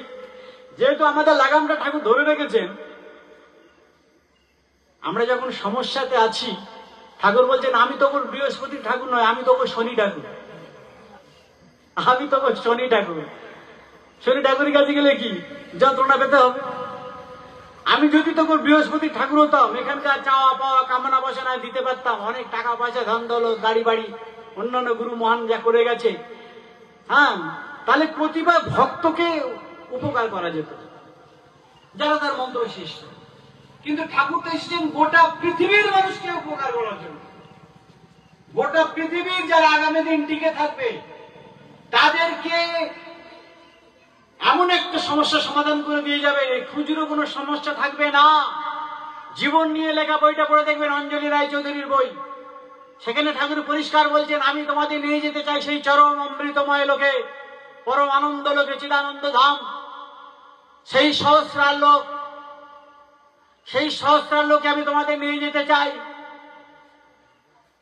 যেহেতু আমাদের লাগামটা ঠাকুর ধরে রেখেছেন, আমরা যখন সমস্যাতে আছি ঠাকুর বলছেন আমি তো বৃহস্পতি ঠাকুর নয়, আমি তো শনি ঠাকুর, আমি তো শনি ঠাকুর। শনি ঠাকুরের কাছে গেলে কি যন্ত্রণা পেতে হবে? আমি যদি তখন বৃহস্পতি ঠাকুর হতাম, এখানকার চাওয়া পাওয়া কামনা বাসনা দিতে পারতাম, অনেক টাকা পয়সা ধন দৌলত গাড়ি বাড়ি অন্যান্য গুরু মহান যা করে গেছে, হ্যাঁ, তাহলে প্রতিভা ভক্তকে উপকার করা যেত যারা তার মন্ত্র শিষ্য। কিন্তু ঠাকুর তো এসেছেন গোটা পৃথিবীর মানুষকে উপকার করার জন্য। গোটা পৃথিবীর যারা আগামী দিন টিকে থাকবে তাদেরকে এমন একটা সমস্যা সমাধান করে দিয়ে যাবে, খুচরো কোনো সমস্যা থাকবে না। জীবন নিয়ে লেখা বইটা পড়ে দেখবেন, অঞ্জলি রায়চৌধুরীর বই। সেখানে ঠাকুর পরিষ্কার বলছেন আমি তোমাদের নিয়ে যেতে চাই সেই চরম অমৃতময় লোকে, পরম আনন্দ লোকে, চিদানন্দ ধাম। সেই সহস্রার লোক, সেই সহস্রার লোকে আমি তোমাদের নিয়ে যেতে চাই,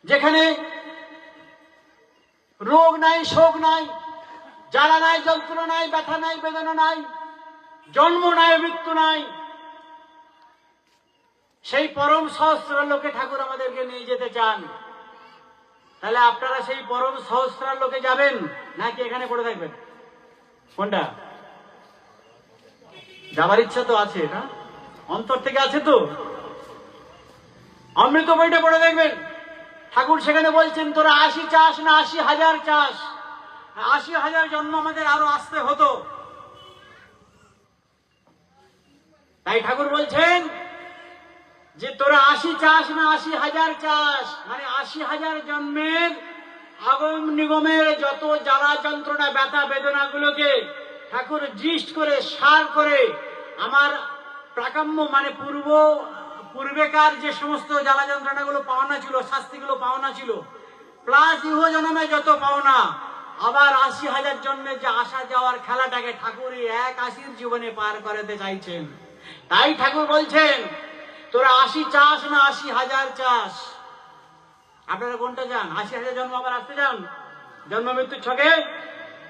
যেখানে রোগ নাই, শোক নাই, জ্বালা নাই, যন্ত্রণা নাই, ব্যথা নাই, বেদনা নাই, জন্ম নাই, মৃত্যু নাই। সেই পরম সহস্রার লোকে ঠাকুর আমাদেরকে নিয়ে যেতে চান। তাহলে আপনারা সেই পরম সহস্রার লোকে যাবেন নাকি এখানে পড়ে থাকবেন? কোনটা? যাবার ইচ্ছা তো আছে না, অন্তর থেকে আছে তো। অমৃত বইটা পড়ে দেখবেন, ঠাকুর সেখানে বলছেন তোরা 80 চাস না 80,000 চাস। 80,000 জন্ম আমাদের আরো আসতে হতো। তাই ঠাকুর বলছেন যে তোরা 80 চাস না 80,000 চাস, মানে 80,000 জন্মের আগম নিগমের যত জ্বালা যন্ত্রণা ব্যথা বেদনা গুলোকে ঠাকুর দৃষ্ট করে সার করে আমার প্রাকাম্য মানে পূর্বেকার যে সমস্ত জ্বালা যন্ত্রণা গুলো পাওনা ছিল, শাস্তিগুলো পাওনা ছিল, প্লাস ইহ জন্মে যত পাওনা, আবার 80,000 জন্মের যে আসা যাওয়ার খেলাটাকে ঠাকুর এক 80 জীবনে পার করাতে চাইছেন। তাই ঠাকুর বলছেন তোরা 80 চাস না 80,000 চাস। আপনারা কোনটা চান? 80,000 জন্ম আবার আসতে চান জন্ম মৃত্যুর ছকে?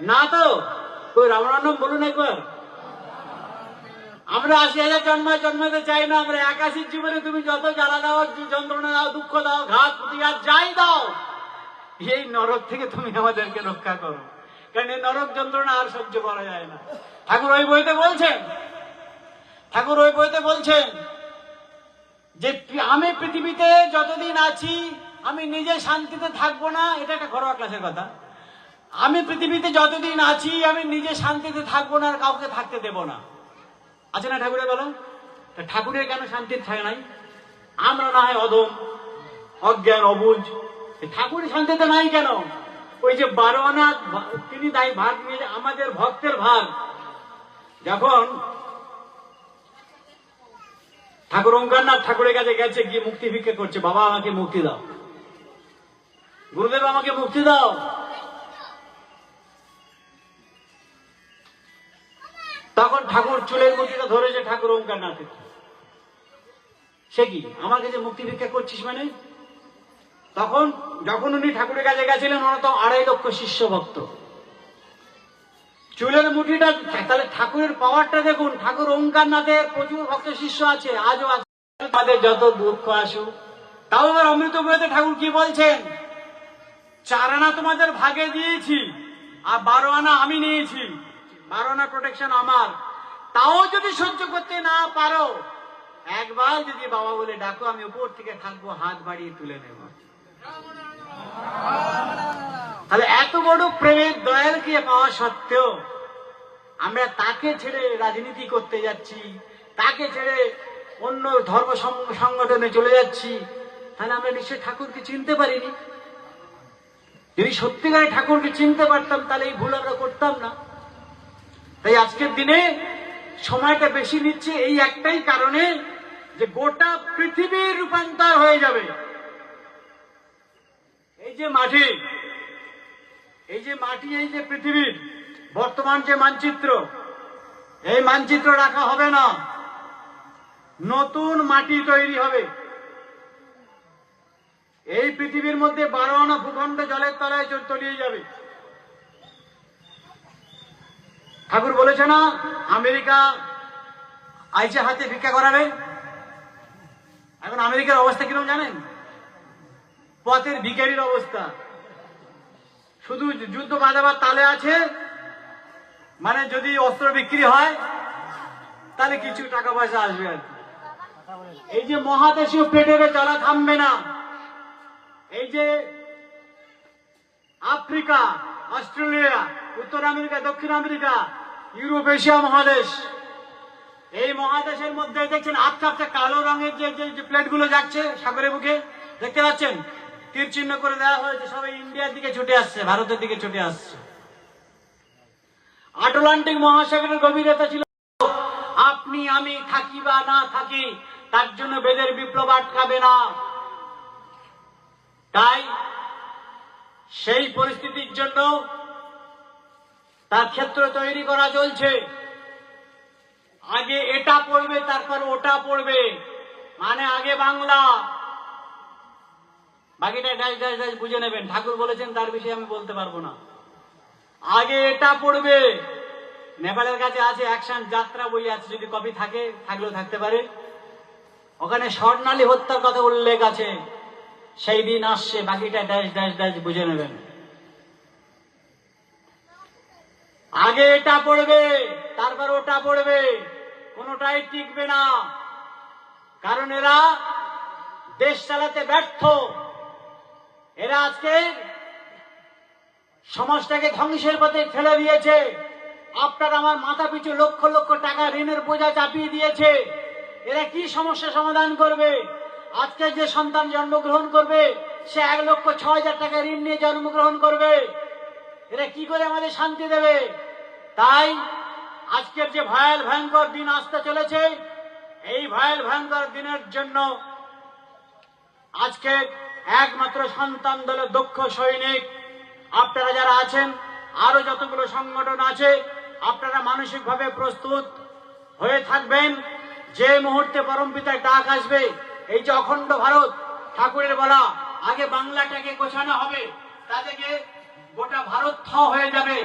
না তো, ওই রামরাম বলুন একবার। আমরা 80,000 জন্মাতে চাই না। আমরা 81 জীবনে তুমি যত জ্বালা দাও, যন্ত্রণা দাও, দুঃখ দাও, ঘাত প্রতিঘাত যাই দাও, এই নরক থেকে তুমি আমাদেরকে রক্ষা করো, কারণ এই নরক যন্ত্রণা আর সহ্য করা যায় না। ঠাকুর ওই বইতে বলছেন, ঠাকুর ওই বইতে বলছেন যে আমি পৃথিবীতে যতদিন আছি আমি নিজে শান্তিতে থাকবো না। এটা একটা ঘরোয়া ক্লাসের কথা। আমি পৃথিবীতে যতদিন আছি আমি নিজে শান্তিতে থাকবো না, আর কাউকে থাকতে দেব না। আছে না ঠাকুরের বলো? ঠাকুরের কেন শান্তি থাকে নাই? আমরা না হয় অধম, অজ্ঞান, অবুঝ, ঠাকুরের শান্তিতে নাই কেন? ওই যে 12 আনা তিনি দায়ী ভাগ নিয়ে, আমাদের ভক্তের ভাগ। যখন ঠাকুর ওঙ্কারনাথ ঠাকুরের কাছে গেছে, গিয়ে মুক্তি ভিক্ষা করছে, বাবা আমাকে মুক্তি দাও, গুরুদেব আমাকে মুক্তি দাও। তখন ঠাকুর চুলের মুঠিটা ধরেছে ঠাকুর ওঙ্কারনাথের। সে কি আমার কাছে মুক্তি ভিক্ষা করছিস মানে? তখন যখন উনি ঠাকুরের কাছে গেছিলেন, ওনার তো 2.5 লক্ষ শিষ্য ভক্ত। চুলের মুঠিটা, তাহলে ঠাকুরের পাওয়ারটা দেখুন। ঠাকুর ওঙ্কারনাথের প্রচুর ভক্ত শিষ্য আছে, আজও আছে। তাদের যত দুঃখ আসুক, তাও আবার অমৃত বইতে ঠাকুর কি বলছেন 4 আনা তোমাদের ভাগে দিয়েছি আর 12 আনা আমি নিয়েছি, 12 আনা প্রোটেকশন আমার, তাও যদি সহ্য করতে না পারো একবার যদি বাবা বলে ডাকো, আমি উপর থেকে থাকবো, হাত বাড়িয়ে তুলে নেব। তাহলে এত বড় প্রেমের দয়ালকে পাওয়া সত্ত্বেও আমরা তাকে ছেড়ে রাজনীতি করতে যাচ্ছি, তাকে ছেড়ে অন্য ধর্ম সংগঠনে চলে যাচ্ছি, তাহলে আমরা নিশ্চয়ই ঠাকুরকে চিনতে পারিনি। যদি সত্যিকারে ঠাকুরকে চিনতে পারতাম তাহলে এই ভুল আমরা করতাম না। তাই আজকের দিনে সময়টা বেশি নিচ্ছে এই একটাই কারণে যে গোটা পৃথিবীর রূপান্তর হয়ে যাবে। এই যে মাটি, এই যে পৃথিবীর বর্তমান যে মানচিত্র, এই মানচিত্র রাখা হবে না, নতুন মাটি তৈরি হবে। এই পৃথিবীর মধ্যে 12 আনা ভূখণ্ড জলের তলায় তলিয়ে যাবে। ঠাকুর বলেছে না আমেরিকা আইছে হাতে ভিক্ষা করাবে। এখন আমেরিকার অবস্থা কিরকম জানেন? পথের ভিখারির অবস্থা, শুধু যুদ্ধ বাজাবার তালে আছে, মানে যদি অস্ত্র বিক্রি হয় তাহলে কিছু টাকা পয়সা আসবে আর কি। এই যে মহাদেশীয় পেটেরে চলা থামবে না। এই যে আফ্রিকা, অস্ট্রেলিয়া, উত্তর আমেরিকা, দক্ষিণ আমেরিকা, ইউরোপ, এশিয়া মহাদেশ, এই মহাদেশের মধ্যে দেখছেন আবছা আবছা কালো রঙের যে প্লেটগুলো যাচ্ছে সাগরের বুকে, দেখতে পাচ্ছেন তীর চিহ্ন করে দেওয়া হয়েছে, সবাই ইন্ডিয়ার দিকে ছুটে আসছে, ভারতের দিকে ছুটে আসছে। আটলান্টিক মহাসাগরের গভীরতা ছিল, আপনি আমি থাকি বা না থাকি তার জন্য বেদের বিপ্লব আটকাবে না। তাই সেই পরিস্থিতির জন্য তার ক্ষেত্র তৈরি করা চলছে। আগে এটা পড়বে তারপর ওটা পড়বে, মানে আগে বাংলা, বাকিটা ড্যাশ ড্যাশ ড্যাশ বুঝে নেবেন। ঠাকুর বলেছেন তার বিষয়ে আমি বলতে পারবো না। আগে এটা পড়বে। নেপালের কাছে আছে অ্যাকশন যাত্রা বই আছে, যদি কপি থাকে, থাকলেও থাকতে পারে, ওখানে স্বর্ণালী হত্যার কথা উল্লেখ আছে। সেই দিন আসছে, বাকিটা ড্যাশ ড্যাশ ড্যাশ বুঝে নেবেন। আগে এটা পড়বে তারপর ওটা পড়বে, কোনোটাই টিকবে না। কারণ এরা দেশ চালাতে ব্যর্থ। এরা আজকে সমাজটাকে ধ্বংসের পথে ফেলে দিয়েছে। আপনার আমার মাথা পিছু লক্ষ লক্ষ টাকা ঋণের বোঝা চাপিয়ে দিয়েছে। এরা কি সমস্যা সমাধান করবে? আজকে যে সন্তান জন্মগ্রহণ করবে সে 1,06,000 টাকা ঋণ নিয়ে জন্মগ্রহণ করবে। এরা কি করে আমাদের শান্তি দেবে? তাই আজকের যে ভয়ঙ্কর দিন আসতে চলেছে, এই ভয়ঙ্কর দিনের জন্য আজকে একমাত্র সন্তান দলের দক্ষ সৈনিক আপনারা যারা আছেন, আরো যতগুলো সংগঠন আছে, আপনারা মানসিকভাবে প্রস্তুত হয়ে থাকবেন। যে মুহূর্তে পরমপিতার ডাক আসবে, এই যে অখণ্ড ভারত ঠাকুরের বলা, আগে বাংলাটাকে গোছানো হবে, তাদেরকে গোটা ভারত হয়ে যাবে।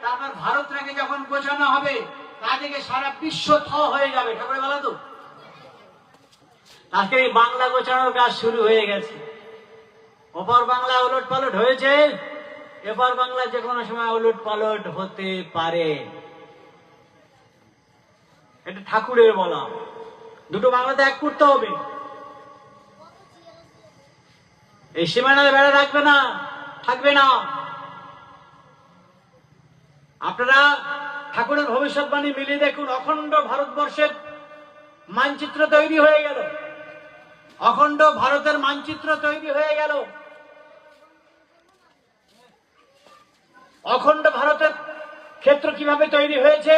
তারপর ভারতটাকে যখন গোছানো হবে, তাদেরকে সারা বিশ্ব হয়ে যাবে। ঠাকুরের বলা তো আজকে এই বাংলা গোছানোর কাজ শুরু হয়ে গেছে। ওপর বাংলা উলট পালট হয়েছে, এবার বাংলা যে কোনো সময় উলট পালট হতে পারে। এটা ঠাকুরের বলা। দুটো বাংলাতে এক করতে হবে। এই সীমানাতে বেড়া রাখবে না, থাকবে না। আপনারা ঠাকুরের ভবিষ্যৎবাণী মিলিয়ে দেখুন, অখণ্ড ভারতবর্ষের মানচিত্র তৈরি হয়ে গেল। অখণ্ড ভারতের মানচিত্র তৈরি হয়ে গেল। অখণ্ড ভারতের ক্ষেত্র কিভাবে তৈরি হয়েছে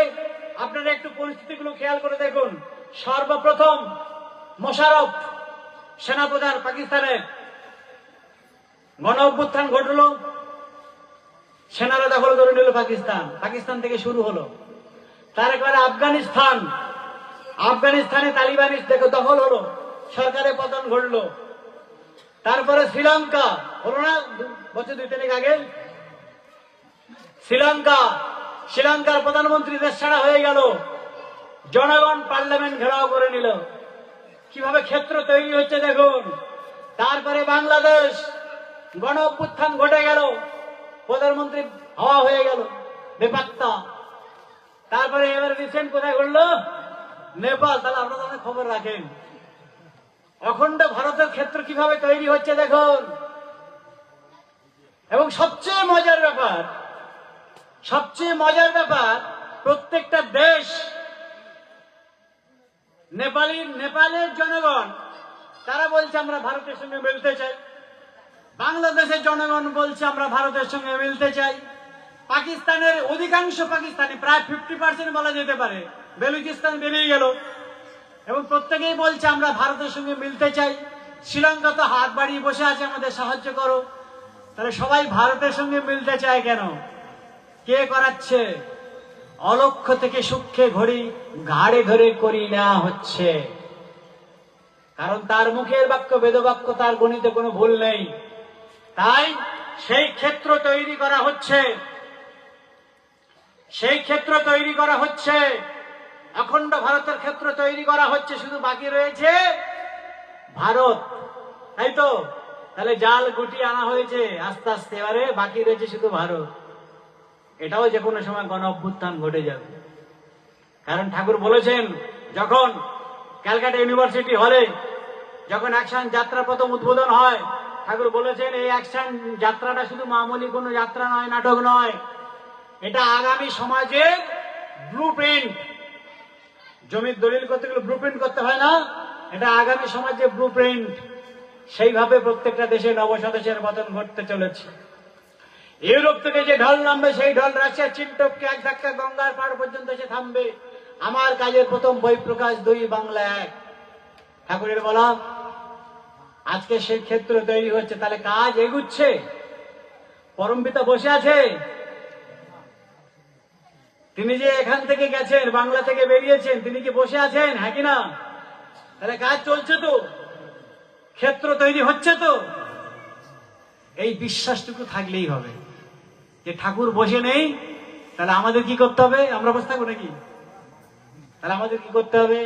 আপনারা একটু পরিস্থিতিগুলো খেয়াল করে দেখুন। সর্বপ্রথম মোশাররফ সেনাপ্রধান পাকিস্তানের, গণ অভ্যুত্থান ঘটল, সেনারা দখল করে নিল পাকিস্তান। পাকিস্তান থেকে শুরু হলো। তারপরে আফগানিস্তানে তালিবানি দখল হলো, সরকারের পতন ঘটলো। তারপরে শ্রীলঙ্কা হলো না, বছর 2-3 আগে শ্রীলঙ্কার প্রধানমন্ত্রী দেশ ছাড়া হয়ে গেল, জনগণ পার্লামেন্ট ঘেরাও করে নিল। কিভাবে ক্ষেত্র তৈরি হচ্ছে দেখুন। তারপরে বাংলাদেশ, গণ অভ্যুত্থান ঘটে গেল, প্রধানমন্ত্রী হওয়া হয়ে গেল বেপাত্তা। তারপরে এবার রিসেন্ট কোথায় ঘটলো? নেপাল। তাহলে আপনারা অনেক খবর রাখেন। অখণ্ড ভারতের ক্ষেত্র কিভাবে তৈরি হচ্ছে দেখুন। এবং সবচেয়ে মজার ব্যাপার, প্রত্যেকটা দেশ, নেপালের জনগণ তারা বলছে আমরা ভারতের সঙ্গে মিলতে চাই, বাংলাদেশের জনগণ বলছে আমরা ভারতের সঙ্গে মিলতে চাই, পাকিস্তানের অধিকাংশ পাকিস্তানি, প্রায় 50% বলা যেতে পারে, বেলুচিস্তান বেরিয়ে গেল, এবং প্রত্যেকেই বলছে আমরা ভারতের সঙ্গে মিলতে চাই। শ্রীলঙ্কা তো হাত বাড়িয়ে বসে আছে আমাদের সাহায্য করো। তাহলে সবাই ভারতের সঙ্গে মিলতে চায় কেন? কে করাচ্ছে? অলক্ষ্য থেকে সূক্ষ্মে ঘড়ি ঘাড়ে ধরে করি নেওয়া হচ্ছে। কারণ তার মুখের বাক্য বেদবাক্য, তার গণিতে কোনো ভুল নেই। তাই সেই ক্ষেত্র তৈরি করা হচ্ছে, অখণ্ড ভারতের ক্ষেত্র তৈরি করা হচ্ছে। শুধু বাকি রয়েছে ভারত, তাই তো? তাহলে জাল গুটি আনা হয়েছে আস্তে আস্তে, এবারে বাকি রয়েছে শুধু ভারত। এটাও যে কোনো সময় গণ অভ্যুত্থান ঘটে যাবে। কারণ ঠাকুর বলেছেন, যখন ক্যালকাটা ইউনিভার্সিটি হলে যখন অ্যাকশন যাত্রা প্রথম উদ্বোধন হয়, ঠাকুর বলেছেন এই অ্যাকশন যাত্রাটা শুধু মামুলি কোনো যাত্রা নয়, নাটক নয়, এটা আগামী সমাজের ব্লুপ্রিন্ট। জমির দলিল করতে গেলে ব্লুপ্রিন্ট করতে হয় না? এটা আগামী সমাজের ব্লুপ্রিন্ট। সেইভাবে প্রত্যেকটা দেশে নবসদস্যের পতন ঘটতে চলেছে। ইউরোপ থেকে যে ঢল নামবে, সেই ঢল রাশিয়ার চীন টপকে এক ধাক্কা গঙ্গার পাড় পর্যন্ত এসে থামবে। আমার কাজের প্রথম বই প্রকাশ, 2 বাংলা 1, ঠাকুরের বলা। আজকে সেই ক্ষেত্র তৈরি হচ্ছে। তাহলে কাজ এগুচ্ছে। পরমপিতা বসে আছে। তিনি যে এখান থেকে গেছেন, বাংলা থেকে বেরিয়েছেন, তিনি কি বসে আছেন? হ্যাঁ কি না? তাহলে কাজ চলছে তো, ক্ষেত্র তৈরি হচ্ছে তো। এই বিশ্বাসটুকু থাকলেই হবে যে ঠাকুর বসে নেই। তাহলে আমাদের কি করতে হবে? আমরা বসে থাকবো নাকি? তাহলে আমাদের কি করতে হবে?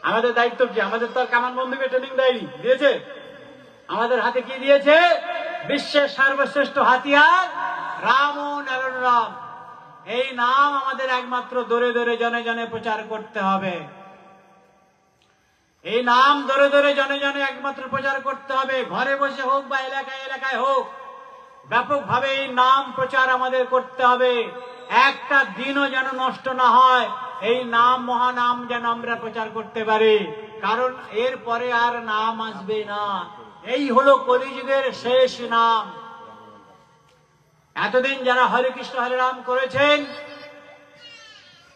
আমাদের দায়িত্ব কি? আমাদের তো আর কামান বন্দুকে ট্রেনিং দেয়নি, দিয়েছে? আমাদের হাতে কি দিয়েছে? বিশ্বের সর্বশ্রেষ্ঠ হাতিয়ার রাম ও নারায়ণ। এই নাম আমাদের একমাত্র দরে দরে জনে জনে প্রচার করতে হবে। এই নাম ধরে ধরে জনে জনে একমাত্র প্রচার করতে হবে। ঘরে বসে হোক বা এলাকায় এলাকায় হোক, ব্যাপকভাবে এই নাম প্রচার আমাদের করতে হবে। একটা দিনও যেন নষ্ট না হয়, এই নাম, মহানাম যেন আমরা প্রচার করতে পারি। কারণ এর পরে আর নাম আসবে না। এই হলো কলিযুগের শেষ নাম। এতদিন যারা হরে কৃষ্ণ হরে রাম করেছেন,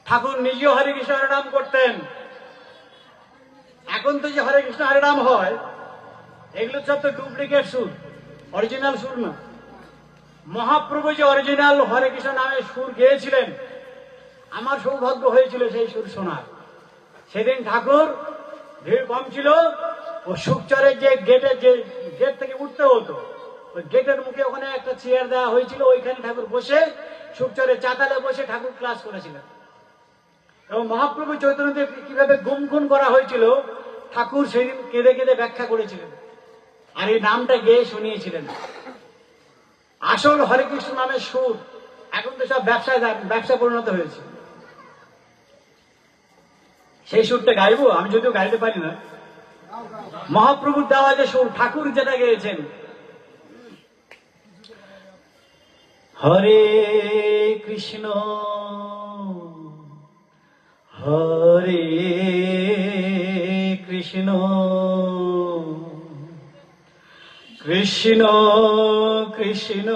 ঠাকুর নিজেও হরে কৃষ্ণ হরে রাম করতেন। এখন তো যে হরে কৃষ্ণ হরে রাম হয়, এগুলো সব তো ডুপ্লিকেট সুর, অরিজিনাল সুর না। মহাপ্রভু যে অরিজিনাল হরে কৃষ্ণ নামে সুর গেয়েছিলেন, আমার সৌভাগ্য হয়েছিল সেই সুর শোনার। সেদিন ঠাকুর, ভিড় কম ছিল, ও সুখচরের যে গেট থেকে উঠতে হতো, ওই গেটের মুখে ওখানে একটা চেয়ার দেওয়া হয়েছিল, ওইখানে ঠাকুর বসে সুখচরের চাতালে বসে ঠাকুর ক্লাস করেছিলেন। এবং মহাপ্রভু চৈতন্যদেবকে কিভাবে গুম করা হয়েছিল, ঠাকুর সেদিন কেঁদে কেঁদে ব্যাখ্যা করেছিলেন, আর এই নামটা গেয়ে শুনিয়েছিলেন। আসল হরে কৃষ্ণ নামের সুর এখন তো সব ব্যবসা পরিণত হয়েছে। সেই সুরটা গাইবো আমি, যদিও গাইতে পারি না। মহাপ্রভুর দেওয়া যে সুর, ঠাকুর যেটা গেয়েছেন, হরে কৃষ্ণ হরে কৃষ্ণ কৃষ্ণ কৃষ্ণ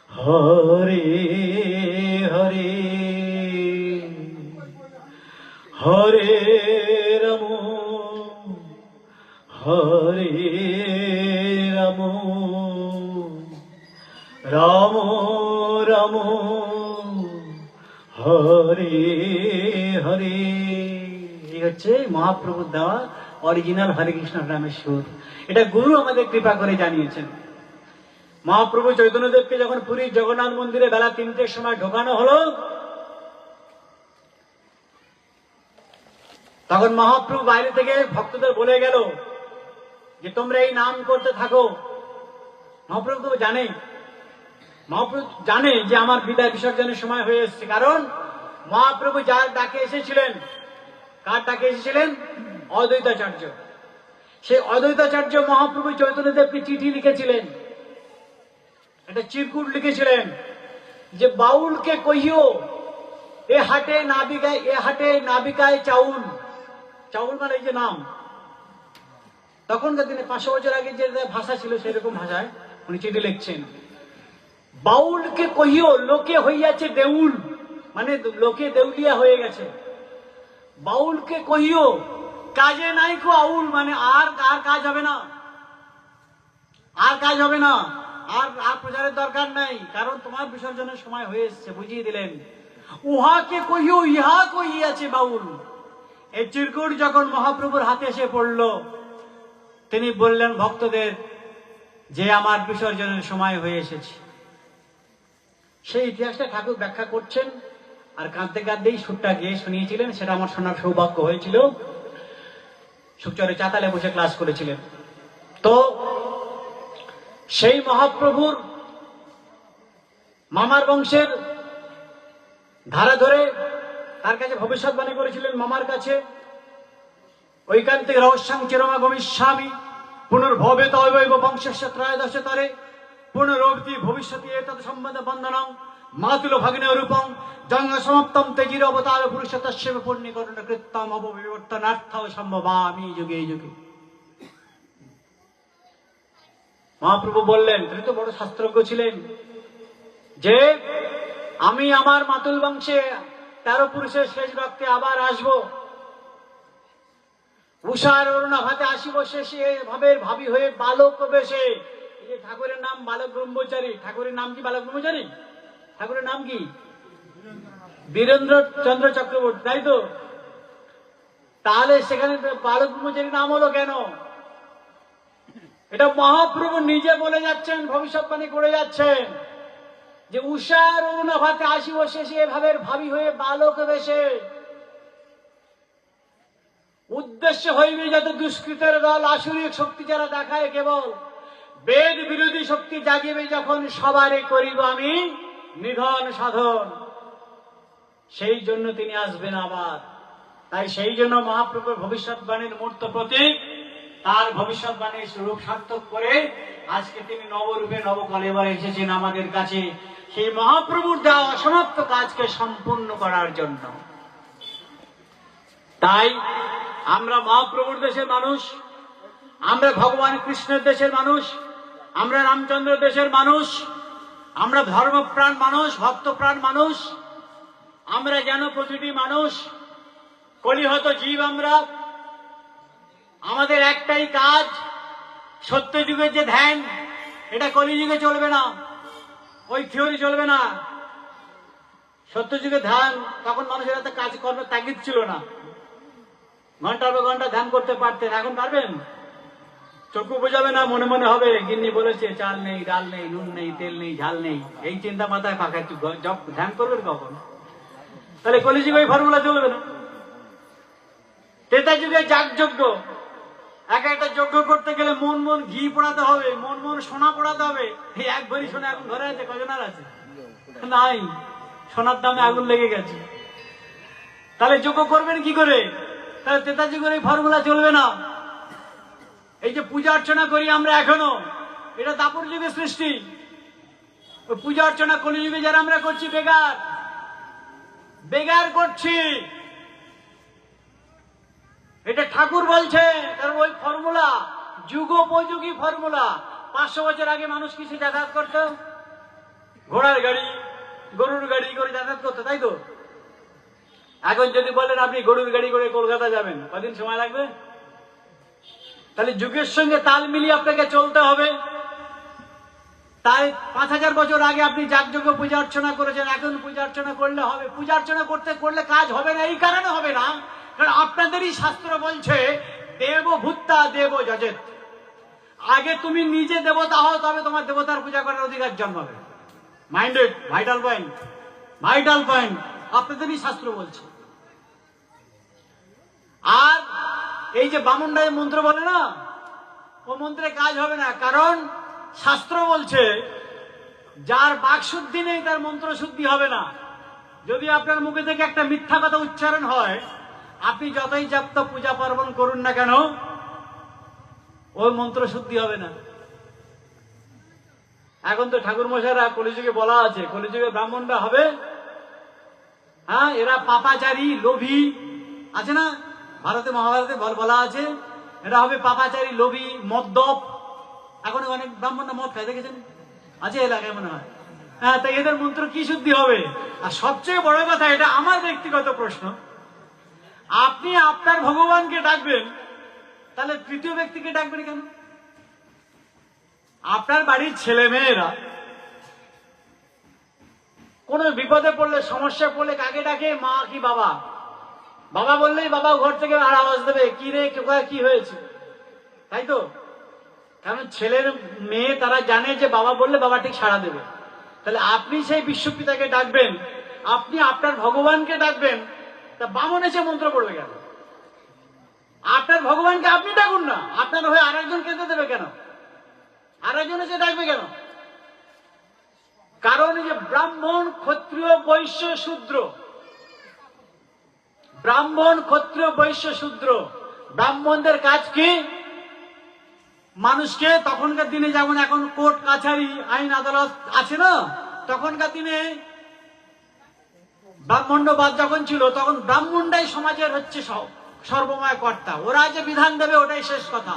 হরে হরে হরে রাম হরে রাম রাম রাম হরে হরে। এই হচ্ছে মহাপ্রভুর দেওয়া অরিজিনাল হরে কৃষ্ণ নামের সুর। এটা গুরু আমাদের কৃপা করে জানিয়েছেন। মহাপ্রভু চৈতন্যদেবকে যখন পুরীর জগন্নাথ মন্দিরে বেলা 3টের সময় ঢোকানো হলো, তখন মহাপ্রভু বাইরে থেকে ভক্তদের বলে গেল যে তোমরা এই নাম করতে থাকো, মহাপ্রভু তো জানে, মহাপ্রভু জানে যে আমার বিদায় বিসর্জনের সময় হয়ে এসেছে। কারণ মহাপ্রভু যার ডাকে এসেছিলেন, কার ডাকে এসেছিলেন? অদ্বৈতাচার্য। সেই অদ্বৈতাচার্য মহাপ্রভু চৈতন্যদেবকে চিঠি লিখেছিলেন, একটা চিরকুট লিখেছিলেন যে বাউলকে কহিও এ হাটে নাবিকায় চাউল। চাউল মানে এই যে নাম। তখনকার দিনে 500 বছর আগে যে ভাষা ছিল সেরকম ভাষায় উনি চিঠি লিখছেন। বাউলকে কহিও লোকে হইয়াছে দেউল, মানে লোকে দেউলিয়া হয়ে গেছে। বাউলকে কহিও কাজে নাই কো আউল, মানে আর কাজ হবে না, আর কাজ হবে না, আর প্রচারের দরকার নাই, কারণ তোমার বিসর্জনের সময় হয়ে এসছে। বুঝিয়ে দিলেন উহাকে কহিও ইহা কহিয়াছে বাউল। এই চিরকুট যখন মহাপ্রভুর হাতে এসে পড়ল, তিনি বললেন ভক্তদের যে আমার বিসর্জনের সময় হয়ে এসেছে। সেই ইতিহাসটা ঠাকুর ব্যাখ্যা করছেন, আর কাঁদতে কাঁদতেই সুরটা গিয়ে শুনিয়েছিলেন। সেটা আমার শোনার সৌভাগ্য হয়েছিল। সুখচরে চাতালে বসে ক্লাস করেছিলেন। তো সেই মহাপ্রভুর মামার বংশের ধারা ধরে তার কাছে ভবিষ্যৎবাণী করেছিলেন, মামার কাছে ঐকান্তিক রহস্যাং চিরমা গমিষ্যামি পুনর্ভবে তৈব বংশস্য ত্রয়োদশ তরে পুনরবতি ভবিষ্যতি এতৎ সম্বন্ধ বন্ধনং মাতুল ভগ্নে রূপং জঙ্গ সমাপ্তম তেজির অবতার পুরুষতস্য পুণ্যকরণ কৃত্যম অববিবর্তনার্থ সম্ভবামি যুগে যুগে। মহাপ্রভু বললেন, তিনি তো বড় শাস্ত্রজ্ঞ ছিলেন, যে আমি আমার মাতুল বংশে 13 পুরুষের শেষ রক্তে আবার আসব, উষার অরুণাভাতে আসিব শেষে ভাবের ভাবি হয়ে বালক বেশে। এই যে ঠাকুরের নাম বালক ব্রহ্মচারী, ঠাকুরের নাম কি বালক ব্রহ্মচারী? ঠাকুরের নাম কি? বীরেন্দ্র চন্দ্র চক্রবর্তী, তাই তো? তাহলে সেখানে বালক ব্রহ্মচারী নাম হলো কেন? এটা মহাপ্রভু নিজে বলে যাচ্ছেন, ভবিষ্যৎবাণী করে যাচ্ছেন যে উষার অরুণাভাতে আসিব শেষে ভাবের ভাবি হয়ে বালক বেশে। উদ্দেশ্য হইবে যত দুষ্কৃতের দল আসুরিক শক্তি যারা দেখায় কেবল, বেদ বিরোধী শক্তি জাগিবে যখন সবারে করিব আমি নিধন সাধন। সেই জন্য তিনি আসবেন আবার। তাই সেই জন্য মহাপ্রভুর ভবিষ্যৎবাণীর মূর্ত প্রতীক, তার ভবিষ্যৎবাণীর রূপ সার্থক করে আজকে তিনি নবরূপে নবকালে এবার এসেছেন আমাদের কাছে, সেই মহাপ্রভুর দেওয়া অসমাপ্ত কাজকে সম্পূর্ণ করার জন্য। তাই আমরা মহাপ্রভুর দেশের মানুষ, আমরা ভগবান কৃষ্ণের দেশের মানুষ, আমরা রামচন্দ্র দেশের মানুষ, আমরা ধর্মপ্রাণ মানুষ, ভক্তপ্রাণ মানুষ। আমরা যেন প্রতিটি মানুষ কলিহত জীব, আমরা আমাদের একটাই কাজ, সত্যযুগের যে ধ্যান, এটা কলিযুগে চলবে না, ওই থিওরি চলবে না। সত্যযুগে ধ্যান, তখন মানুষের এত কাজ কর্মের তাগিদ ছিল না, ঘন্টার পর ঘন্টা ধ্যান করতে পারতেন। এখন পারবেন? চক্ষু বোঝাবে না, মনে মনে হবে গিন্নি বলেছে চাল নেই, ডাল নেই, নুন নেই, তেল নেই, ঝাল নেই, এই চিন্তা মাথায় পাকা। ধ্যান করবেন কখন? তাহলে কলিযুগে ওই ফর্মুলা চলবে না। ত্রেতা যুগে যাগযজ্ঞ, একটা যজ্ঞ করতে গেলে মন ঘি পোড়াতে হবে, মন সোনা পোড়াতে হবে। এই 1 ভরি সোনা এখন ঘরে আছে, কজনার আছে? নাই, সোনার দামে আগুন লেগে গেছে। তাহলে যজ্ঞ করবেন কি করে? তাহলে ত্রেতা যুগের এই ফর্মুলা চলবে না। এই যে পূজা অর্চনা করি আমরা এখনো, এটা দাপর যুগের সৃষ্টি। পূজা অর্চনা কলিযুগে যারা আমরা করছি, বেগার করছি। এটা ঠাকুর বলছে, কারণ ওই ফর্মুলা যুগোপযোগী ফর্মুলা। 500 বছর আগে মানুষ কিসে যাতায়াত করত? ঘোড়ার গাড়ি, গরুর গাড়ি করে যাতায়াত করতো, তাই তো? এখন যদি বলেন আপনি গরুর গাড়ি করে কলকাতা যাবেন, কদিন সময় লাগবে? তাহলে যুগের সঙ্গে তাল মিলিয়ে আপনাকে চলতে হবে। তাই 5000 বছর আগে আপনি যাগযজ্ঞ পূজা অর্চনা করেছেন, এখন পূজা অর্চনা করলে হবে? পূজা অর্চনা করলে কাজ হবে না। এই কারণে হবে না, কারণ আপনাদেরই শাস্ত্র বলছে দেব ভূত্তা দেব যজেত। আগে তুমি নিজে দেবতা হও, তবে তোমার দেবতার পূজা করার অধিকার জন্মাবে। Minded, vital point, vital point আপনাদেরই শাস্ত্র বলছে। আর এই যে বামুনরা মন্ত্র বলে না, ও মন্ত্রে কাজ হবে না, কারণ শাস্ত্র বলছে যার বাকশুদ্ধি নেই তার মন্ত্র শুদ্ধি হবে না। যদি আপনার মুখে থেকে একটা মিথ্যা কথা উচ্চারণ হয়, আপনি যতই জাপ্ত পূজা পার্বণ করুন না কেন, ওই মন্ত্র শুদ্ধি হবে না। এখন তো ঠাকুর মশাইরা কলিযুগে বলা আছে, কলিযুগে ব্রাহ্মণরা হবে, হ্যাঁ, এরা পাপাচারী লোভী আছে না, ভারতে মহাভারতে বলা আছে এরা হবে পাপাচারী লোভী মদ্যপ। এখন অনেক ব্রাহ্মণরা মদ খায়, দেখেছেন? আছে এলাকায় মনে হয়। হ্যাঁ, তাই এদের মন্ত্র কি শুদ্ধি হবে? আর সবচেয়ে বড় কথা, এটা আমার ব্যক্তিগত প্রশ্ন, আপনি আপনার ভগবানকে ডাকবেন, তাহলে তৃতীয় ব্যক্তিকে ডাকবেন কেন? আপনার বাড়ির ছেলে মেয়েরা কোন বিপদে পড়লে, সমস্যা পড়লে কাকে ডাকে? মা কি বাবা? বাবা বললেই বাবা ঘর থেকে আর আওয়াজ দেবে, কি রে কি হয়েছে, তাই তো? কারণ ছেলের মেয়ে তারা জানে যে বাবা বললে বাবা ঠিক সাড়া দেবে। তাহলে আপনি সেই বিশ্বপিতাকে ডাকবেন, আপনি আপনার ভগবানকে ডাকবেন, তা বামন এসে মন্ত্র পড়বে কেন? আপনার ভগবানকে আপনি ডাকুন না, আপনার হয়ে আরেকজন কেঁদে দেবে কেন? আরেকজন এসে ডাকবে কেন? কারণ এই যে ব্রাহ্মণ, ক্ষত্রিয়, বৈশ্য, শূদ্র, ব্রাহ্মণ, ক্ষত্রিয়, বৈশ্য, শূদ্র, ব্রাহ্মণদের কাজ কি? মানুষকে, তখনকার দিনে যেমন এখন কোর্ট কাছারি আইন আদালত আছে না, তখনকার দিনে ব্রাহ্মণ্যবাদ যখন ছিল, তখন ব্রাহ্মণটাই সমাজের হচ্ছে সর্বময় কর্তা। ওরা যে বিধান দেবে ওটাই শেষ কথা,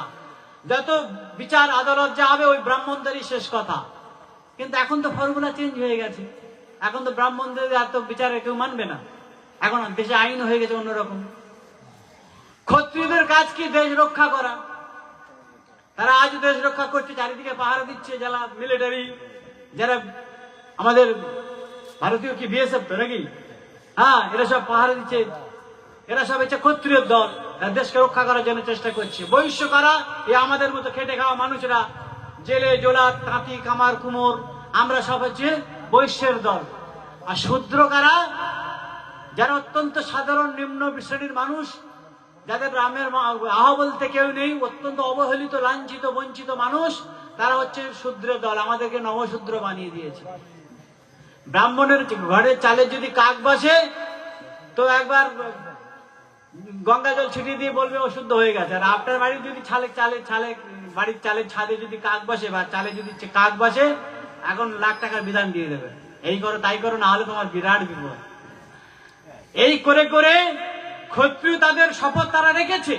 যত বিচার আদালত যা হবে ওই ব্রাহ্মণদেরই শেষ কথা। কিন্তু এখন তো ফর্মুলা চেঞ্জ হয়ে গেছে, এখন তো ব্রাহ্মণদের আর তো বিচারে কেউ মানবে না, এখন দেশে আইন হয়ে গেছে অন্যরকম। ক্ষত্রিয়দের কাজ কি? দেশ রক্ষা করা। তারা আজ দেশ রক্ষা করছে, চারিদিকে পাহারা দিচ্ছে, যারা মিলিটারি, যারা আমাদের ভারতীয় কি বিএসএফ তো নাকি, হ্যাঁ, এরা সব পাহারা দিচ্ছে, এরা সব হচ্ছে ক্ষত্রিয় দল, দেশকে রক্ষা করার জন্য চেষ্টা করছে। বৈশ্য কারা? এই আমাদের মতো খেটে খাওয়া মানুষরা, জেলে জোলা, তাঁতি, কামার, কুমোর, আমরা সব হচ্ছে বৈশ্যের দল। আর শূদ্র কারা? যারা অত্যন্ত সাধারণ নিম্ন শ্রেণীর মানুষ, যাদের রামের আহ বলতে কেউ নেই, অত্যন্ত অবহেলিত, লাঞ্ছিত, বঞ্চিত মানুষ, তারা হচ্ছে শূদ্রের দল। আমাদেরকে নবশূদ্র বানিয়ে দিয়েছে। ব্রাহ্মণের ঘরের চালে যদি কাক বসে, তো একবার গঙ্গা জল ছিটিয়ে দিয়ে বলবে অশুদ্ধ হয়ে গেছে। আর আপনার বাড়ির যদি বাড়ির চালের ছাদে যদি কাক বসে, বা চালে যদি কাক বসে, এখন লাখ টাকার বিধান দিয়ে দেবে, এই করো তাই করো, না হলে তোমার বিরাট বিপদ। এই করে করে ক্ষত্রিয় তাদের শপথ তারা রেখেছে,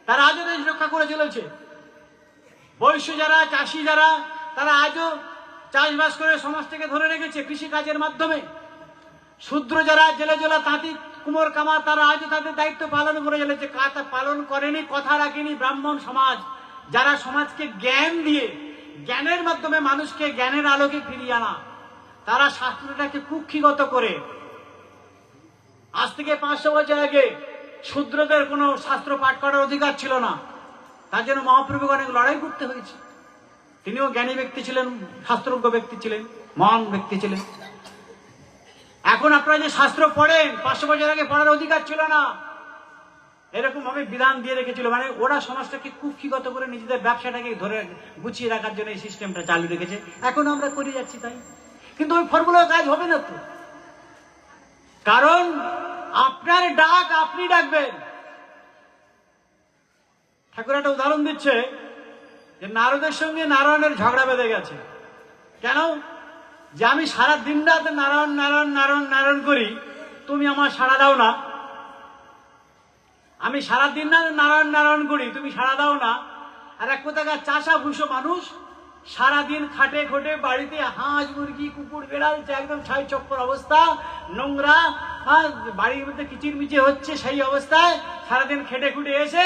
তারা আজও দেশ রক্ষা করে চলেছে। বৈশ্য যারা, চাষি যারা, তারা আজও চাষবাস করে সমাজটাকে ধরে রেখেছে কৃষি কাজের মাধ্যমে। শূদ্র যারা, জেলে জেলা, তাঁতি, কুমোর, কামার, তারা আজও তাদের দায়িত্ব পালন করে চলেছে। কথা পালন করেনি, কথা রাখেনি ব্রাহ্মণ সমাজ, যারা সমাজকে জ্ঞান দিয়ে, জ্ঞানের মাধ্যমে মানুষকে জ্ঞানের আলোকে ফিরিয়ে আনা, তারা শাস্ত্রটাকে কুক্ষিগত করে। আজ থেকে 500 বছর আগে শূদ্রদের কোনো শাস্ত্র পাঠ করার অধিকার ছিল না, তার জন্য মহাপ্রভুকে অনেক লড়াই করতে হয়েছে। তিনিও জ্ঞানী ব্যক্তি ছিলেন, শাস্ত্রজ্ঞ ব্যক্তি ছিলেন, মহান ব্যক্তি ছিলেন। এখন আপনারা যে শাস্ত্র পড়েন, 500 বছর আগে পড়ার অধিকার ছিল না, এরকম ভাবে বিধান দিয়ে রেখেছিল। মানে ওরা সমাজটাকে কুক্ষিগত করে নিজেদের ব্যবসাটাকে ধরে গুছিয়ে রাখার জন্য এই সিস্টেমটা চালু রেখেছে। এখন আমরা করে যাচ্ছি তাই, কিন্তু ওই ফর্মুলা কাজ হবে না তো। কারণ আপনার ডাক আপনি ডাকবেন। ঠাকুর একটা উদাহরণ দিচ্ছে যে নারদের সঙ্গে নারায়ণের ঝগড়া বেঁধে গেছে। কেন? যে আমি সারা দিন রাত নারায়ণ নারায়ণ নারায়ণ নারায়ণ করি, তুমি আমার সাড়া দাও না। আমি সারা দিন রাত নারায়ণ নারায়ণ করি, তুমি সাড়া দাও না। আর এক কোথাকার চাষা ভুষো মানুষ, সারাদিন খাটে খোটে, বাড়িতে হাঁস মুরগি কুকুর বেড়াল, একদম ছাই চক্কর অবস্থা, নোংরা, বাড়ির মধ্যে কিচিরমিচির হচ্ছে, সেই অবস্থায় সারাদিন খেটে খুটে এসে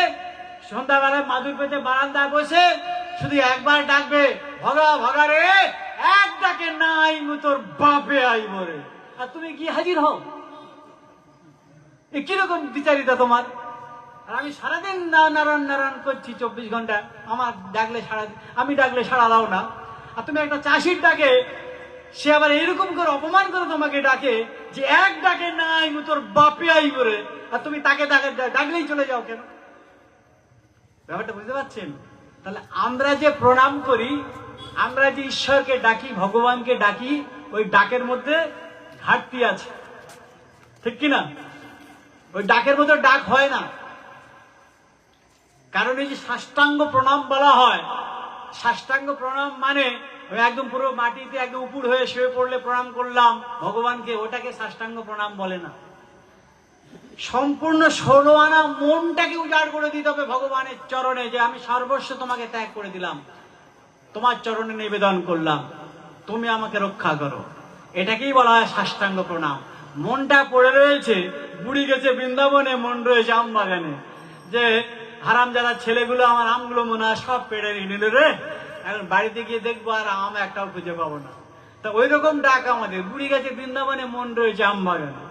সন্ধ্যাবেলায় মাদুর পেতে বারান্দায় বসে শুধু একবার ডাকবে, ভগা ভগা রে, এক ডাকে না আইব তোর বাপে আইব রে। আর তুমি কি হাজির হও? এ কিরকম বিচারিতা তোমার? আর আমি সারাদিন নারায়ণ নারায়ণ করছি 24 ঘন্টা, আমার ডাকলে আমি ডাকলে সাড়া দাও না। আর তুমি একটা চাষির ডাকে, সে আবার এইরকম করে অপমান করে তোমাকে ডাকে যে এক ডাকে না আইব তোর বাপে আইব রে, আর তুমি তাকে ডাকলেই চলে যাও কেন? ব্যাপারটা বুঝতে পারছেন? তাহলে আমরা যে প্রণাম করি, আমরা যে ঈশ্বরকে ডাকি, ভগবানকে ডাকি, ওই ডাকের মধ্যে ঘাটতি আছে, ঠিক কিনা? ওই ডাকের মধ্যে ডাক হয় না। কারণ এই যে সাষ্টাঙ্গ প্রণাম বলা হয়, সাষ্টাঙ্গ প্রণাম মানে ওই একদম পুরো মাটিতে একদম উপুড় হয়ে শুয়ে পড়লে প্রণাম করলাম ভগবানকে, ওটাকে সাষ্টাঙ্গ প্রণাম বলে না। সম্পূর্ণ 16 আনা মনটাকে উজাড় করে দিতে হবে ভগবানের চরণে, যে আমি সর্বস্ব তোমাকে ত্যাগ করে দিলাম, তোমার চরণে নিবেদন করলাম, তুমি আমাকে রক্ষা করো। এটাকেই বলা হয় সাষ্টাঙ্গ প্রণাম। মনটা পড়ে রয়েছে, বুড়ি গেছে বৃন্দাবনে, মন রয়েছে আম বাগানে, যে হারামজাদা ছেলেগুলো আমার আমগুলো মনে হয় সব পেড়ে নিল রে, এখন বাড়িতে গিয়ে দেখবো আর আম একটাও খুঁজে পাবো না। তা ওই রকম ডাক আমাদের, বুড়ি গেছে বৃন্দাবনে, মন রয়েছে আম বাগানে।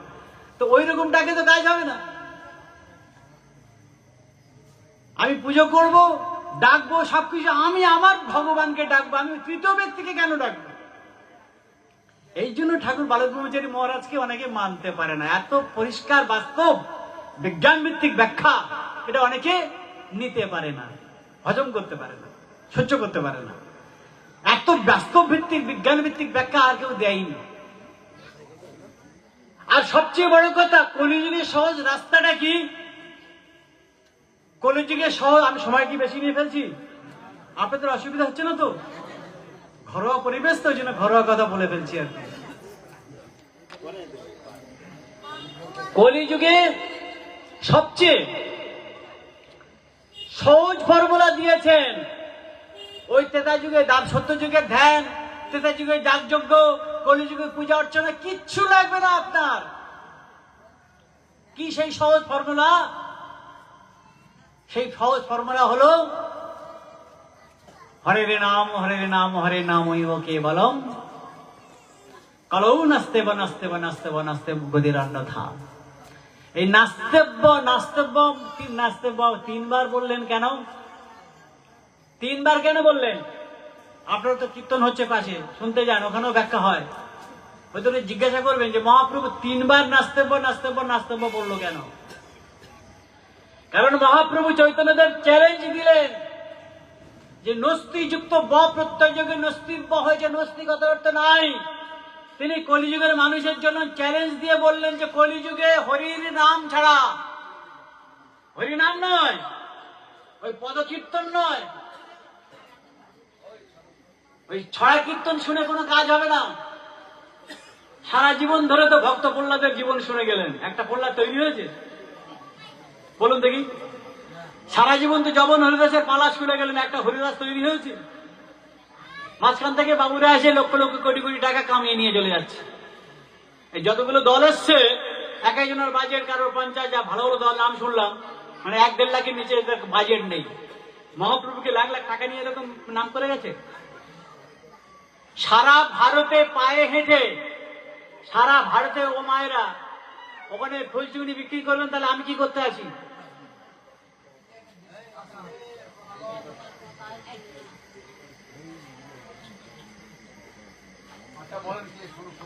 তো ওই রকম ডাকে তো কাজ হবে না। আমি পুজো করব, ডাকবো, সবকিছু আমি আমার ভগবানকে ডাকবো, আমি তৃতীয় ব্যক্তিকে কেন ডাকবো? এই জন্য ঠাকুর বালক ব্রহ্মচারী মহারাজকে অনেকে মানতে পারে না। এত পরিষ্কার বাস্তব বিজ্ঞান ভিত্তিক ব্যাখ্যা এটা অনেকে নিতে পারে না, হজম করতে পারে না, সহ্য করতে পারে না। এত বাস্তব ভিত্তিক বিজ্ঞান ভিত্তিক ব্যাখ্যা আর কেউ দেয়নি। আর সবচেয়ে বড় কথা, কলিযুগের সহজ রাস্তাটা কি? কলিযুগের সহজ, আমি সময় কি বেশি নিয়ে ফেলছি? আপনাদের অসুবিধা হচ্ছে না তো? ঘরোয়া পরিবেশ তো, ওই জন্য ঘরোয়া কথা বলে ফেলছি আর কি। কলিযুগে সবচেয়ে সহজ ফর্মুলা দিয়েছেন। ওই ত্রেতা যুগে সত্য যুগের ধ্যান, ত্রেতা যুগে যাগযজ্ঞ, কলিযুগে পূজা অর্চনা, কিচ্ছু লাগবে না আপনার। কি সেই সহজ ফর্মুলা? সেই সহজ ফর্মুলা হলো হরে নাম হরে নাম হরে নাম কেবলম কলৌ নাস্তেব নাস্তেব নাস্তেব নাস্তেব গদিরান্নথা। এই নাস্তেব্য নাস্তেব্য নাস্তেব্য 3 বার বললেন কেন? 3 বার কেন বললেন? আপনারা তো কীর্তন হচ্ছে পাশে, শুনতে যান, ওখানেও ব্যাখ্যা হয়। হয়তো জিজ্ঞাসা করবেন যে মহাপ্রভু 3 বার নাস্তেব্য নাস্তেব্য নাস্তেব্য বললো কেন? কারণ মহাপ্রভু চৈতন্যদেব চ্যালেঞ্জ দিলেন যে নস্তি যুক্ত ব প্রত্যয় যুগে নস্তিব্য হয়েছে, নস্তিগত অর্থ নাই। তিনি কলিযুগের মানুষের জন্য চ্যালেঞ্জ দিয়ে বললেন যে কলিযুগে হরির নাম ছাড়া, হরি নাম নয়, ওই পদকীর্তন নয়, ওই ছড়া কীর্তন শুনে কোনো কাজ হবে না। সারা জীবন ধরে তো ভক্ত প্রহ্লাদের জীবন শুনে গেলেন, একটা প্রহ্লাদ তৈরি হয়েছে? বলুন দেখি। সারা জীবন তো জবন হরিদাসের পালা শুনে গেলেন, একটা হরিদাস তৈরি হয়েছে? মাঝখান থেকে বাবুরা এসে লক্ষ লক্ষ কোটি কোটি টাকা কামিয়ে নিয়ে চলে যাচ্ছে। এই যতগুলো দল এসছে, এক একজনের বাজেট, কারোর 50, যা ভালো ভালো দল নাম শুনলাম, মানে 1-1.5 লাখের নিচে বাজেট নেই। মহাপ্রভুকে লাখ লাখ টাকা নিয়ে এরকম নাম করে গেছে। সারা ভারতে পায়ে হেঁটে, সারা ভারতে ও মায়েরা ওখানে ফুলচুগনি বিক্রি করবেন, তাহলে আমি কি করতে আছি?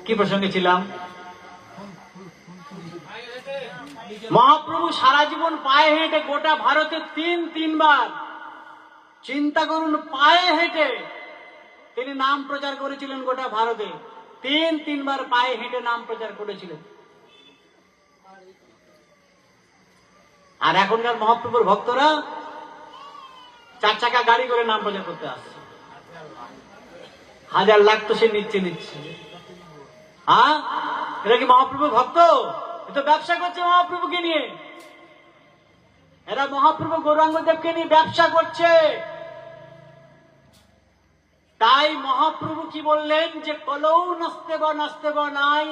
কি প্রসঙ্গে ছিলাম? মহাপ্রভু সারা জীবন পায়ে হেঁটে গোটা ভারতে 3 বার, চিন্তা করুন, পায়ে হেঁটে তিনি নাম প্রচার করেছিলেন গোটা ভারতে। 3 বার পায়ে হেঁটে নাম প্রচার করেছিলেন। আর এখনকার মহাপ্রভুর ভক্তরা 4 চাকা গাড়ি করে নাম প্রচার করতে আসছে। 1000 লাখ তো সে নিচ্ছে। হ্যাঁ, এরা কি মহাপ্রভুর ভক্ত? এ তো ব্যবসা করছে মহাপ্রভুকে নিয়ে। এরা মহাপ্রভু গৌরাঙ্গদেবকে নিয়ে ব্যবসা করছে। তাই মহাপ্রভু কি বললেন যে কলৌ নাস্তেব নাস্তেব নাই।